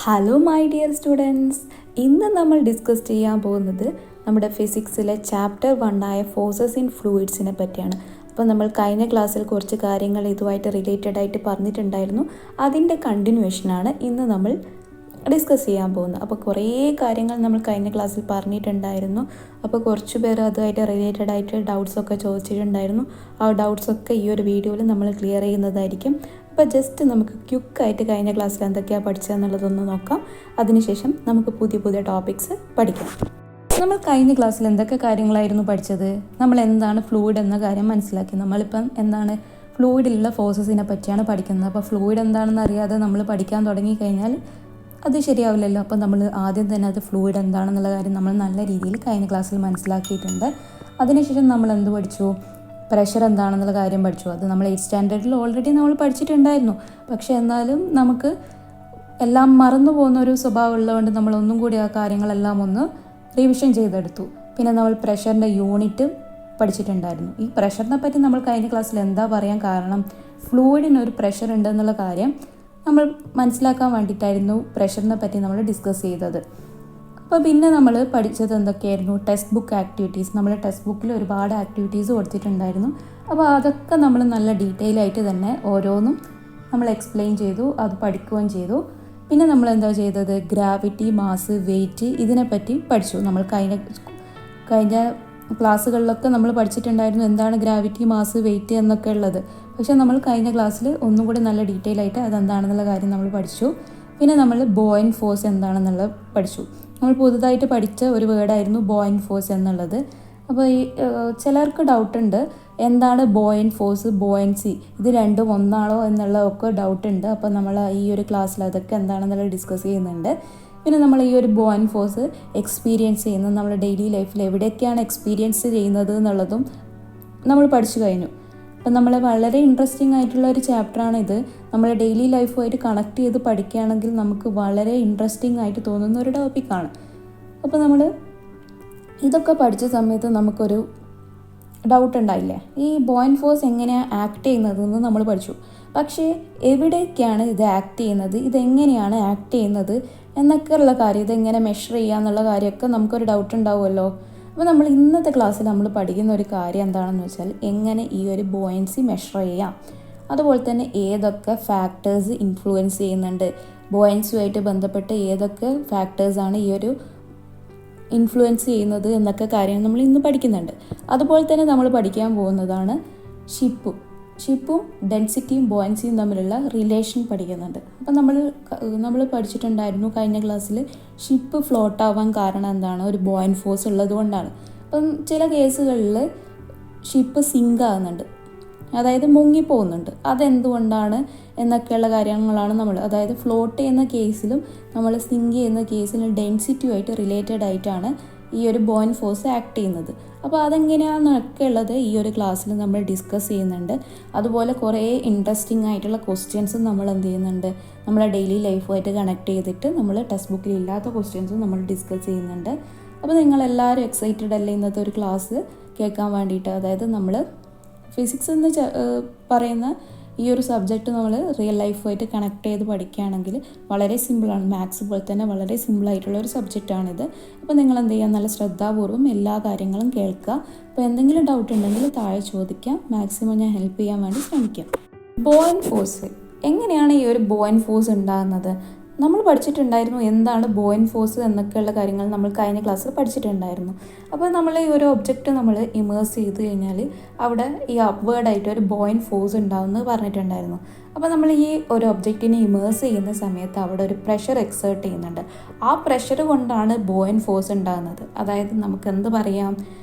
Hello my dear students, ഇന്ന് നമ്മൾ discuss ചെയ്യാൻ പോകുന്നത് നമ്മുടെ ഫിസിക്സിലെ ചാപ്റ്റർ 1 ഫോഴ്സസ് ഇൻ ഫ്ലൂയിഡ്സിനെ പറ്റിയാണ്. അപ്പോൾ നമ്മൾ കഴിഞ്ഞ ക്ലാസ്സിൽ കുറച്ച് കാര്യങ്ങൾ ഇതുമായിട്ട് റിലേറ്റഡ് ആയിട്ട് പറഞ്ഞിട്ടുണ്ടായിരുന്നു. അതിൻ്റെ കണ്ടിന്യൂവേഷനാണ് ഇന്ന് നമ്മൾ ഡിസ്കസ് ചെയ്യാൻ പോകുന്നത്. അപ്പോൾ കുറേ കാര്യങ്ങൾ നമ്മൾ കഴിഞ്ഞ ക്ലാസ്സിൽ പറഞ്ഞിട്ടുണ്ടായിരുന്നു. അപ്പോൾ കുറച്ച് പേർ അതുമായിട്ട് റിലേറ്റഡ് ആയിട്ട് ഡൗട്ട്സൊക്കെ ചോദിച്ചിട്ടുണ്ടായിരുന്നു. ആ ഡൗട്ട്സൊക്കെ ഈ ഒരു വീഡിയോയിൽ നമ്മൾ ക്ലിയർ ചെയ്യുന്നതായിരിക്കും. അപ്പോൾ ജസ്റ്റ് നമുക്ക് ക്വിക്കായിട്ട് കഴിഞ്ഞ ക്ലാസ്സിൽ എന്തൊക്കെയാണ് പഠിച്ചതെന്നുള്ളതൊന്ന് നോക്കാം. അതിനുശേഷം നമുക്ക് പുതിയ ടോപ്പിക്സ് പഠിക്കാം. നമ്മൾ കഴിഞ്ഞ ക്ലാസ്സിൽ എന്തൊക്കെ കാര്യങ്ങളായിരുന്നു പഠിച്ചത്? നമ്മൾ എന്താണ് ഫ്ലൂയിഡ് എന്ന കാര്യം മനസ്സിലാക്കി. നമ്മളിപ്പം എന്താണ് ഫ്ലൂയിഡിലുള്ള ഫോഴ്സസിനെ പറ്റിയാണ് പഠിക്കുന്നത്. അപ്പോൾ ഫ്ലൂയിഡ് എന്താണെന്ന് അറിയാതെ നമ്മൾ പഠിക്കാൻ തുടങ്ങിക്കഴിഞ്ഞാൽ അത് ശരിയാവില്ലല്ലോ. അപ്പോൾ നമ്മൾ ആദ്യം തന്നെ അത് ഫ്ലൂയിഡ് എന്താണെന്നുള്ള കാര്യം നമ്മൾ നല്ല രീതിയിൽ കഴിഞ്ഞ ക്ലാസ്സിൽ മനസ്സിലാക്കിയിട്ടുണ്ട്. അതിനുശേഷം നമ്മൾ എന്ത് പഠിച്ചു? പ്രഷർ എന്താണെന്നുള്ള കാര്യം പഠിച്ചു. അത് നമ്മൾ 8th സ്റ്റാൻഡേർഡിൽ ഓൾറെഡി നമ്മൾ പഠിച്ചിട്ടുണ്ടായിരുന്നു. പക്ഷേ എന്നാലും നമുക്ക് എല്ലാം മറന്നു പോകുന്ന ഒരു സ്വഭാവം ഉള്ളതുകൊണ്ട് നമ്മൾ ഒന്നും കൂടി ആ കാര്യങ്ങളെല്ലാം ഒന്ന് റിവിഷൻ ചെയ്തെടുത്തു. പിന്നെ നമ്മൾ പ്രഷറിൻ്റെ യൂണിറ്റ് പഠിച്ചിട്ടുണ്ടായിരുന്നു. ഈ പ്രഷറിനെ പറ്റി നമ്മൾ കഴിഞ്ഞ ക്ലാസ്സിൽ എന്താ പറയാൻ കാരണം, ഫ്ലൂയിഡിന് ഒരു പ്രഷർ ഉണ്ടെന്നുള്ള കാര്യം നമ്മൾ മനസ്സിലാക്കാൻ വേണ്ടിയിട്ടായിരുന്നു പ്രഷറിനെ പറ്റി നമ്മൾ ഡിസ്കസ് ചെയ്തത്. അപ്പോൾ പിന്നെ നമ്മൾ പഠിച്ചത് എന്തൊക്കെയായിരുന്നു? Text book activities. നമ്മൾ ടെക്സ്റ്റ് ബുക്കിൽ ഒരുപാട് ആക്ടിവിറ്റീസ് കൊടുത്തിട്ടുണ്ടായിരുന്നു. അപ്പോൾ അതൊക്കെ നമ്മൾ നല്ല ഡീറ്റെയിൽ ആയിട്ട് തന്നെ ഓരോന്നും നമ്മൾ എക്സ്പ്ലെയിൻ ചെയ്തു, അത് പഠിക്കുകയും ചെയ്തു. പിന്നെ നമ്മൾ എന്താ ചെയ്തത്? ഗ്രാവിറ്റി, മാസ്, വെയിറ്റ് ഇതിനെപ്പറ്റി പഠിച്ചു. നമ്മൾ കഴിഞ്ഞ ക്ലാസ്സുകളിലൊക്കെ നമ്മൾ പഠിച്ചിട്ടുണ്ടായിരുന്നു എന്താണ് ഗ്രാവിറ്റി, മാസ്, വെയിറ്റ് എന്നൊക്കെ ഉള്ളത്. പക്ഷേ നമ്മൾ കഴിഞ്ഞ ക്ലാസ്സിൽ ഒന്നും കൂടി നല്ല ഡീറ്റെയിൽ ആയിട്ട് അതെന്താണെന്നുള്ള കാര്യം നമ്മൾ പഠിച്ചു. പിന്നെ നമ്മൾ ബോയിൻ്റ് ഫോഴ്സ് എന്താണെന്നുള്ളത് പഠിച്ചു. നമ്മൾ പുതുതായിട്ട് പഠിച്ച ഒരു വേർഡായിരുന്നു ബോയിൻ്റ് ഫോഴ്സ് എന്നുള്ളത്. അപ്പോൾ ഈ ചിലർക്ക് ഡൗട്ടുണ്ട് എന്താണ് ബോയിൻ്റ് ഫോഴ്സ്, ബോയൻസി ഇത് രണ്ടും ഒന്നാണോ എന്നുള്ളതൊക്കെ ഡൗട്ടുണ്ട്. അപ്പോൾ നമ്മൾ ഈ ഒരു ക്ലാസ്സിൽ അതൊക്കെ എന്താണെന്നുള്ളത് ഡിസ്കസ് ചെയ്യുന്നുണ്ട്. പിന്നെ നമ്മൾ ഈ ഒരു ബോയിൻ്റ് ഫോഴ്സ് എക്സ്പീരിയൻസ് ചെയ്യുന്നത് നമ്മുടെ ഡെയിലി ലൈഫിൽ എവിടെയൊക്കെയാണ് എക്സ്പീരിയൻസ് ചെയ്യുന്നത് എന്നുള്ളതും നമ്മൾ പഠിച്ചു കഴിഞ്ഞു. അപ്പം നമ്മൾ വളരെ ഇൻട്രസ്റ്റിംഗ് ആയിട്ടുള്ള ഒരു ചാപ്റ്ററാണ് ഇത്. നമ്മൾ ഡെയിലി ലൈഫുമായിട്ട് കണക്ട് ചെയ്ത് പഠിക്കുകയാണെങ്കിൽ നമുക്ക് വളരെ ഇൻട്രസ്റ്റിംഗ് ആയിട്ട് തോന്നുന്ന ഒരു ടോപ്പിക്കാണ്. അപ്പോൾ നമ്മൾ ഇതൊക്കെ പഠിച്ച സമയത്ത് നമുക്കൊരു ഡൗട്ട് ഉണ്ടായില്ലേ, ഈ ബോയിൻ്റ് ഫോഴ്സ് എങ്ങനെയാണ് ആക്ട് ചെയ്യുന്നതെന്ന് നമ്മൾ പഠിച്ചു. പക്ഷേ എവിടേക്കാണ് ഇത് ആക്ട് ചെയ്യുന്നത്, ഇതെങ്ങനെയാണ് ആക്ട് ചെയ്യുന്നത് എന്നൊക്കെയുള്ള കാര്യം, ഇതെങ്ങനെ മെഷർ ചെയ്യുക എന്നുള്ള കാര്യമൊക്കെ നമുക്കൊരു ഡൗട്ട് ഉണ്ടാവുമല്ലോ. അപ്പോൾ നമ്മൾ ഇന്നത്തെ ക്ലാസ്സിൽ നമ്മൾ പഠിക്കുന്ന ഒരു കാര്യം എന്താണെന്ന് വെച്ചാൽ എങ്ങനെ ഈ ഒരു ബോയൻസി മെഷർ ചെയ്യാം, അതുപോലെ തന്നെ ഏതൊക്കെ ഫാക്ടേഴ്സ് ഇൻഫ്ലുവൻസ് ചെയ്യുന്നുണ്ട്, ബോയൻസിയുമായിട്ട് ബന്ധപ്പെട്ട് ഏതൊക്കെ ഫാക്ടേഴ്സാണ് ഈ ഒരു ഇൻഫ്ലുവൻസ് ചെയ്യുന്നത് എന്നൊക്കെ കാര്യം നമ്മൾ ഇന്ന് പഠിക്കുന്നുണ്ട്. അതുപോലെ തന്നെ നമ്മൾ പഠിക്കാൻ പോകുന്നതാണ് ഷിപ്പും ഡെൻസിറ്റിയും ബോയൻസിയും തമ്മിലുള്ള റിലേഷൻ പഠിക്കുന്നുണ്ട്. അപ്പം നമ്മൾ പഠിച്ചിട്ടുണ്ടായിരുന്നു കഴിഞ്ഞ ക്ലാസ്സിൽ ഷിപ്പ് ഫ്ലോട്ട് ആവാൻ കാരണം എന്താണ്? ഒരു ബോയിൻ്റ് ഫോഴ്സ് ഉള്ളത് കൊണ്ടാണ്. അപ്പം ചില കേസുകളിൽ ഷിപ്പ് സിങ്ക് ആകുന്നുണ്ട്, അതായത് മുങ്ങിപ്പോകുന്നുണ്ട്. അതെന്തുകൊണ്ടാണ് എന്നൊക്കെയുള്ള കാര്യങ്ങളാണ് അതായത് ഫ്ലോട്ട് ചെയ്യുന്ന കേസിലും നമ്മൾ സിങ്ക് ചെയ്യുന്ന കേസിലും ഡെൻസിറ്റിയുമായിട്ട് റിലേറ്റഡ് ആയിട്ടാണ് ഈ ഒരു ബോയിൻ്റ് ഫോഴ്സ് ആക്ട് ചെയ്യുന്നത്. അപ്പോൾ അതെങ്ങനെയാണെന്നൊക്കെ ഉള്ളത് ഈ ഒരു ക്ലാസ്സിൽ നമ്മൾ ഡിസ്കസ് ചെയ്യുന്നുണ്ട്. അതുപോലെ കുറേ ഇൻട്രസ്റ്റിംഗ് ആയിട്ടുള്ള ക്വസ്റ്റ്യൻസും നമ്മൾ എന്ത് ചെയ്യുന്നുണ്ട്, നമ്മളെ ഡെയിലി ലൈഫുമായിട്ട് കണക്ട് ചെയ്തിട്ട് നമ്മൾ ടെക്സ്റ്റ് ബുക്കിൽ ഇല്ലാത്ത ക്വസ്റ്റ്യൻസും നമ്മൾ ഡിസ്കസ് ചെയ്യുന്നുണ്ട്. അപ്പോൾ നിങ്ങളെല്ലാവരും എക്സൈറ്റഡ് അല്ലേ ഇന്നത്തെ ഒരു ക്ലാസ് കേൾക്കാൻ വേണ്ടിയിട്ട്? അതായത് നമ്മൾ ഫിസിക്സ് എന്ന് പറയുന്ന ഈ ഒരു സബ്ജക്റ്റ് നമ്മൾ റിയൽ ലൈഫുമായിട്ട് കണക്ട് ചെയ്ത് പഠിക്കുകയാണെങ്കിൽ വളരെ സിമ്പിളാണ്. മാത്സ് പോലെ തന്നെ വളരെ സിമ്പിളായിട്ടുള്ള ഒരു സബ്ജക്റ്റാണിത്. അപ്പോൾ നിങ്ങൾ എന്ത് ചെയ്യുക, നല്ല ശ്രദ്ധാപൂർവ്വം എല്ലാ കാര്യങ്ങളും കേൾക്കുക. അപ്പോൾ എന്തെങ്കിലും ഡൗട്ട് ഉണ്ടെങ്കിൽ താഴെ ചോദിക്കാം, മാക്സിമം ഞാൻ ഹെൽപ്പ് ചെയ്യാൻ വേണ്ടി ശ്രമിക്കാം. ബോയിൻ്റ് ഫോഴ്സ്, എങ്ങനെയാണ് ഈ ഒരു ബോയിൻ്റ് ഫോഴ്സ് ഉണ്ടാകുന്നത്? നമ്മൾ പഠിച്ചിട്ടുണ്ടായിരുന്നു എന്താണ് ബോയിൻ്റ് ഫോഴ്സ് എന്നൊക്കെയുള്ള കാര്യങ്ങൾ നമ്മൾ കഴിഞ്ഞ ക്ലാസ്സിൽ പഠിച്ചിട്ടുണ്ടായിരുന്നു. അപ്പോൾ നമ്മൾ ഈ ഒരു ഒബ്ജക്റ്റ് നമ്മൾ ഇമേഴ്സ് ചെയ്ത് കഴിഞ്ഞാൽ അവിടെ ഈ അപ്വേർഡായിട്ട് ഒരു ബോയിൻ്റ് ഫോഴ്സ് ഉണ്ടാവുമെന്ന് പറഞ്ഞിട്ടുണ്ടായിരുന്നു. അപ്പോൾ നമ്മൾ ഈ ഒരു ഒബ്ജക്റ്റിനെ ഇമേഴ്സ് ചെയ്യുന്ന സമയത്ത് അവിടെ ഒരു പ്രഷർ എക്സേർട്ട് ചെയ്യുന്നുണ്ട്. ആ പ്രഷർ കൊണ്ടാണ് ബോയിൻ്റ് ഫോഴ്സ് ഉണ്ടാകുന്നത്. അതായത് നമുക്ക് എന്ത് പറയാം,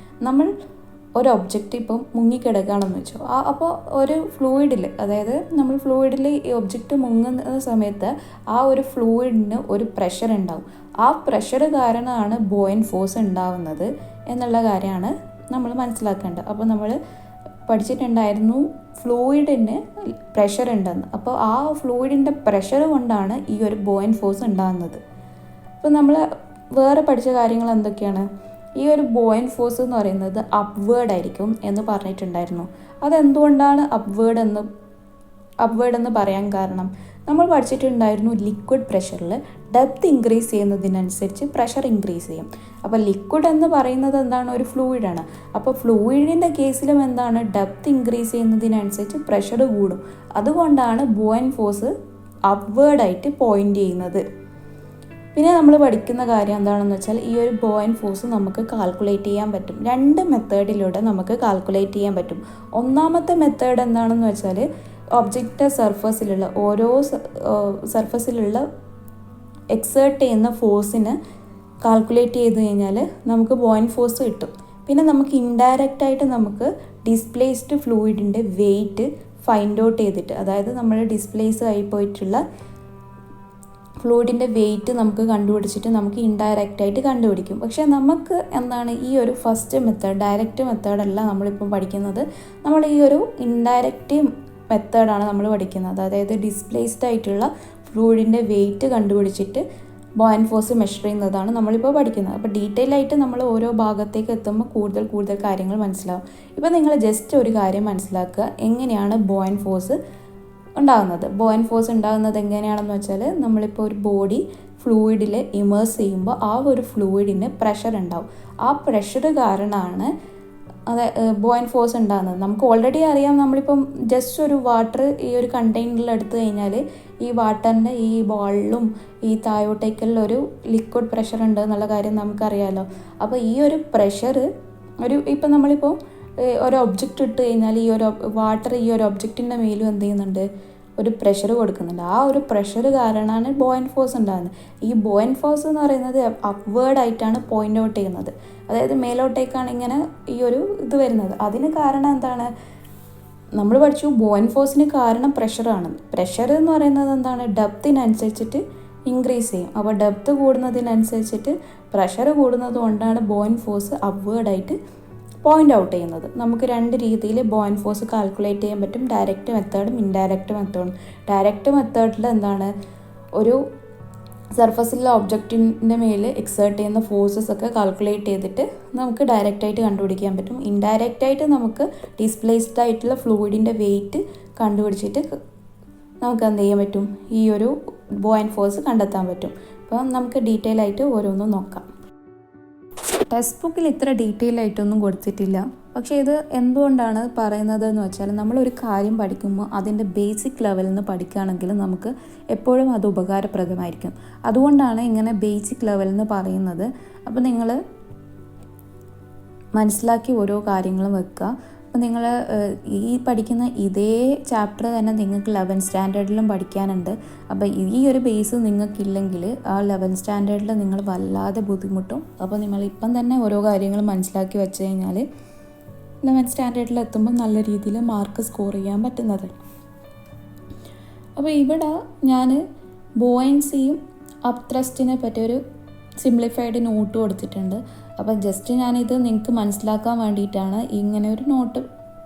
നമ്മൾ ഒരു ഒബ്ജക്റ്റ് ഇപ്പം മുങ്ങിക്കിടക്കുകയാണെന്ന് വെച്ചോ, അപ്പോൾ ഒരു ഫ്ലൂയിഡിൽ, അതായത് നമ്മൾ ഫ്ലൂയിഡിൽ ഈ ഒബ്ജക്റ്റ് മുങ്ങുന്ന സമയത്ത് ആ ഒരു ഫ്ലൂയിഡിന് ഒരു പ്രഷർ ഉണ്ടാവും. ആ പ്രഷർ കാരണമാണ് ബോയിൻ്റ് ഫോഴ്സ് ഉണ്ടാവുന്നത് എന്നുള്ള കാര്യമാണ് നമ്മൾ മനസ്സിലാക്കേണ്ടത്. അപ്പോൾ നമ്മൾ പഠിച്ചിട്ടുണ്ടായിരുന്നു ഫ്ലൂയിഡിന് പ്രഷർ ഉണ്ടെന്ന്. അപ്പോൾ ആ ഫ്ലൂയിഡിൻ്റെ പ്രഷർ കൊണ്ടാണ് ഈ ഒരു ബോയിൻ്റ് ഫോഴ്സ് ഉണ്ടാകുന്നത്. അപ്പോൾ നമ്മൾ വേറെ പഠിച്ച കാര്യങ്ങൾ എന്തൊക്കെയാണ്? ഈ ഒരു ബോയിൻ്റ് ഫോഴ്സ് എന്ന് പറയുന്നത് അപ്വേർഡ് ആയിരിക്കും എന്ന് പറഞ്ഞിട്ടുണ്ടായിരുന്നു. അതെന്തുകൊണ്ടാണ് അപ്വേർഡ് എന്ന് പറയാൻ കാരണം, നമ്മൾ പഠിച്ചിട്ടുണ്ടായിരുന്നു ലിക്വിഡ് പ്രഷറിൽ ഡെപ്ത് ഇൻക്രീസ് ചെയ്യുന്നതിനനുസരിച്ച് പ്രഷർ ഇൻക്രീസ് ചെയ്യും. അപ്പോൾ ലിക്വിഡ് എന്ന് പറയുന്നത് എന്താണ്? ഒരു ഫ്ലൂയിഡാണ്. അപ്പോൾ ഫ്ലൂയിഡിൻ്റെ കേസിലും എന്താണ്? ഡെപ്ത് ഇൻക്രീസ് ചെയ്യുന്നതിനനുസരിച്ച് പ്രഷർ കൂടും. അതുകൊണ്ടാണ് ബോയൻറ്റ് ഫോഴ്സ് അപ്വേർഡായിട്ട് പോയിൻ്റ് ചെയ്യുന്നത്. പിന്നെ നമ്മൾ പഠിക്കുന്ന കാര്യം എന്താണെന്ന് വെച്ചാൽ ഈ ഒരു ബോയൻറ്റ് ഫോഴ്സ് നമുക്ക് കാൽക്കുലേറ്റ് ചെയ്യാൻ പറ്റും. 2 മെത്തേഡിലൂടെ നമുക്ക് കാൽക്കുലേറ്റ് ചെയ്യാൻ പറ്റും. ഒന്നാമത്തെ മെത്തേഡ് എന്താണെന്ന് വെച്ചാൽ ഒബ്ജക്റ്റ് സർഫസിലുള്ള ഓരോ സർഫസിലുള്ള എക്സേർട്ട് ചെയ്യുന്ന ഫോഴ്സിന് കാൽക്കുലേറ്റ് ചെയ്ത് കഴിഞ്ഞാൽ നമുക്ക് ബോയൻറ്റ് ഫോഴ്സ് കിട്ടും. പിന്നെ നമുക്ക് ഇൻഡയറക്റ്റായിട്ട് നമുക്ക് ഡിസ്പ്ലേസ്ഡ് ഫ്ലൂയിഡിൻ്റെ വെയിറ്റ് ഫൈൻഡ് ഔട്ട് ചെയ്തിട്ട്, അതായത് നമ്മൾ ഡിസ്പ്ലേസ് ആയി പോയിട്ടുള്ള ഫ്ലൂയിഡിൻ്റെ വെയിറ്റ് നമുക്ക് കണ്ടുപിടിച്ചിട്ട് നമുക്ക് ഇൻഡയറക്റ്റായിട്ട് കണ്ടുപിടിക്കും. പക്ഷേ നമുക്ക് എന്താണ് ഈ ഒരു ഫസ്റ്റ് മെത്തേഡ്, ഡയറക്റ്റ് മെത്തേഡല്ല നമ്മളിപ്പം പഠിക്കുന്നത്. നമ്മൾ ഈ ഒരു ഇൻഡയറക്റ്റ് മെത്തേഡാണ് നമ്മൾ പഠിക്കുന്നത്. അതായത് ഡിസ്പ്ലേസ്ഡ് ആയിട്ടുള്ള ഫ്ലൂയിഡിൻ്റെ വെയിറ്റ് കണ്ടുപിടിച്ചിട്ട് ബോയൻറ്റ് ഫോഴ്സ് മെഷർ ചെയ്യുന്നതാണ് നമ്മളിപ്പോൾ പഠിക്കുന്നത്. അപ്പോൾ ഡീറ്റെയിൽ ആയിട്ട് നമ്മൾ ഓരോ ഭാഗത്തേക്ക് എത്തുമ്പോൾ കൂടുതൽ കാര്യങ്ങൾ മനസ്സിലാവും. ഇപ്പോൾ നിങ്ങൾ ജസ്റ്റ് ഒരു കാര്യം മനസ്സിലാക്കുക, എങ്ങനെയാണ് ബോയൻറ്റ് ഫോഴ്സ് ഉണ്ടാകുന്നത്. ബോയൻറ്റ് ഫോഴ്സ് ഉണ്ടാകുന്നത് എങ്ങനെയാണെന്ന് വെച്ചാൽ നമ്മളിപ്പോൾ ഒരു ബോഡി ഫ്ലൂയിഡിൽ ഇമേഴ്സ് ചെയ്യുമ്പോൾ ആ ഒരു ഫ്ലൂയിഡിന് പ്രഷർ ഉണ്ടാവും. ആ പ്രഷർ കാരണമാണ് ബോയൻറ്റ് ഫോഴ്സ് ഉണ്ടാകുന്നത്. നമുക്ക് ഓൾറെഡി അറിയാം, നമ്മളിപ്പം ജസ്റ്റ് ഒരു വാട്ടർ ഈ ഒരു കണ്ടെയ്നറിൽ എടുത്തു കഴിഞ്ഞാൽ ഈ വാട്ടറിൻ്റെ ഈ ബോളിലും ഈ താഴോട്ടേക്കുള്ള ലിക്വിഡ് പ്രഷർ ഉണ്ട് എന്നുള്ള കാര്യം നമുക്കറിയാമല്ലോ. അപ്പോൾ ഈ ഒരു പ്രഷർ ഇപ്പം നമ്മളിപ്പോൾ ഒരു ഒബ്ജക്റ്റ് ഇട്ട് കഴിഞ്ഞാൽ ഈ ഒരു വാട്ടർ ഈ ഒരു ഒബ്ജക്റ്റിൻ്റെ മേലും എന്ത് ചെയ്യുന്നുണ്ട്? ഒരു പ്രഷർ കൊടുക്കുന്നുണ്ട്. ആ ഒരു പ്രഷർ കാരണമാണ് ബോയൻറ്റ് ഫോഴ്സ് ഉണ്ടാകുന്നത്. ഈ ബോയൻറ്റ് ഫോഴ്സ് എന്ന് പറയുന്നത് അപ്വേർഡായിട്ടാണ് പോയിൻ്റ് ഔട്ട് ചെയ്യുന്നത്. അതായത് മേലോട്ടേക്കാണ് ഇങ്ങനെ ഈ ഒരു ഇത് വരുന്നത്. അതിന് കാരണം എന്താണ്? നമ്മൾ പഠിച്ചു ബോയൻറ്റ് ഫോഴ്സിന് കാരണം പ്രഷറാണ്. പ്രഷർ എന്ന് പറയുന്നത് എന്താണ്? ഡെപ്തിനനുസരിച്ചിട്ട് ഇൻക്രീസ് ചെയ്യും. അപ്പോൾ ഡെപ്ത് കൂടുന്നതിനനുസരിച്ചിട്ട് പ്രഷർ കൂടുന്നത് കൊണ്ടാണ് ബോയൻറ്റ് ഫോഴ്സ് അപ്വേർഡായിട്ട് പോയിൻ്റ് ഔട്ട് ചെയ്യുന്നത്. നമുക്ക് 2 രീതിയിൽ ബോയൻറ്റ് ഫോഴ്സ് കാൽക്കുലേറ്റ് ചെയ്യാൻ പറ്റും. ഡയറക്റ്റ് മെത്തേഡും ഇൻഡയറക്റ്റ് മെത്തേഡും. ഡയറക്റ്റ് മെത്തേഡിൽ എന്താണ്? ഒരു സർഫസിലുള്ള ഒബ്ജക്റ്റിൻ്റെ മേൽ എക്സേർട്ട് ചെയ്യുന്ന ഫോഴ്സസ് ഒക്കെ കാൽക്കുലേറ്റ് ചെയ്തിട്ട് നമുക്ക് ഡയറക്റ്റായിട്ട് കണ്ടുപിടിക്കാൻ പറ്റും. ഇൻഡയറക്റ്റായിട്ട് നമുക്ക് ഡിസ്പ്ലേസ്ഡ് ആയിട്ടുള്ള ഫ്ലൂയിഡിൻ്റെ വെയിറ്റ് കണ്ടുപിടിച്ചിട്ട് നമുക്ക് എന്ത് ചെയ്യാൻ പറ്റും? ഈ ഒരു ബോയൻറ്റ് ഫോഴ്സ് കണ്ടെത്താൻ പറ്റും. അപ്പം നമുക്ക് ഡീറ്റെയിൽ ആയിട്ട് ഓരോന്നും നോക്കാം. ടെക്സ്റ്റ് ബുക്കിൽ ഇത്ര ഡീറ്റെയിൽ ആയിട്ടൊന്നും കൊടുത്തിട്ടില്ല. പക്ഷേ ഇത് എന്തുകൊണ്ടാണ് പറയുന്നത് എന്ന് വെച്ചാൽ നമ്മളൊരു കാര്യം പഠിക്കുമ്പോൾ അതിൻ്റെ ബേസിക് ലെവലിൽ നിന്ന് പഠിക്കുകയാണെങ്കിൽ നമുക്ക് എപ്പോഴും അത് ഉപകാരപ്രദമായിരിക്കും. അതുകൊണ്ടാണ് ഇങ്ങനെ ബേസിക് ലെവലിൽ നിന്ന് പറയുന്നത്. അപ്പോൾ നിങ്ങൾ മനസ്സിലാക്കി ഓരോ കാര്യങ്ങളും വെക്കുക. അപ്പോൾ നിങ്ങൾ ഈ പഠിക്കുന്ന ഇതേ ചാപ്റ്റർ തന്നെ നിങ്ങൾക്ക് 11th സ്റ്റാൻഡേർഡിലും പഠിക്കാനുണ്ട്. അപ്പോൾ ഈ ഒരു ബേസ് നിങ്ങൾക്കില്ലെങ്കിൽ ആ 11th സ്റ്റാൻഡേർഡിൽ നിങ്ങൾ വല്ലാതെ ബുദ്ധിമുട്ടും. അപ്പോൾ നിങ്ങൾ ഇപ്പം തന്നെ ഓരോ കാര്യങ്ങളും മനസ്സിലാക്കി വെച്ച് കഴിഞ്ഞാൽ 11th സ്റ്റാൻഡേർഡിൽ എത്തുമ്പോൾ നല്ല രീതിയിൽ മാർക്ക് സ്കോർ ചെയ്യാൻ പറ്റുന്നത്. അപ്പോൾ ഇവിടെ ഞാൻ ബോയൻസിയും അപ് ത്രസ്റ്റിനെ പറ്റിയൊരു സിംപ്ലിഫൈഡ് നോട്ട് കൊടുത്തിട്ടുണ്ട്. അപ്പം ജസ്റ്റ് ഞാനിത് നിങ്ങൾക്ക് മനസ്സിലാക്കാൻ വേണ്ടിയിട്ടാണ് ഇങ്ങനെ ഒരു നോട്ട്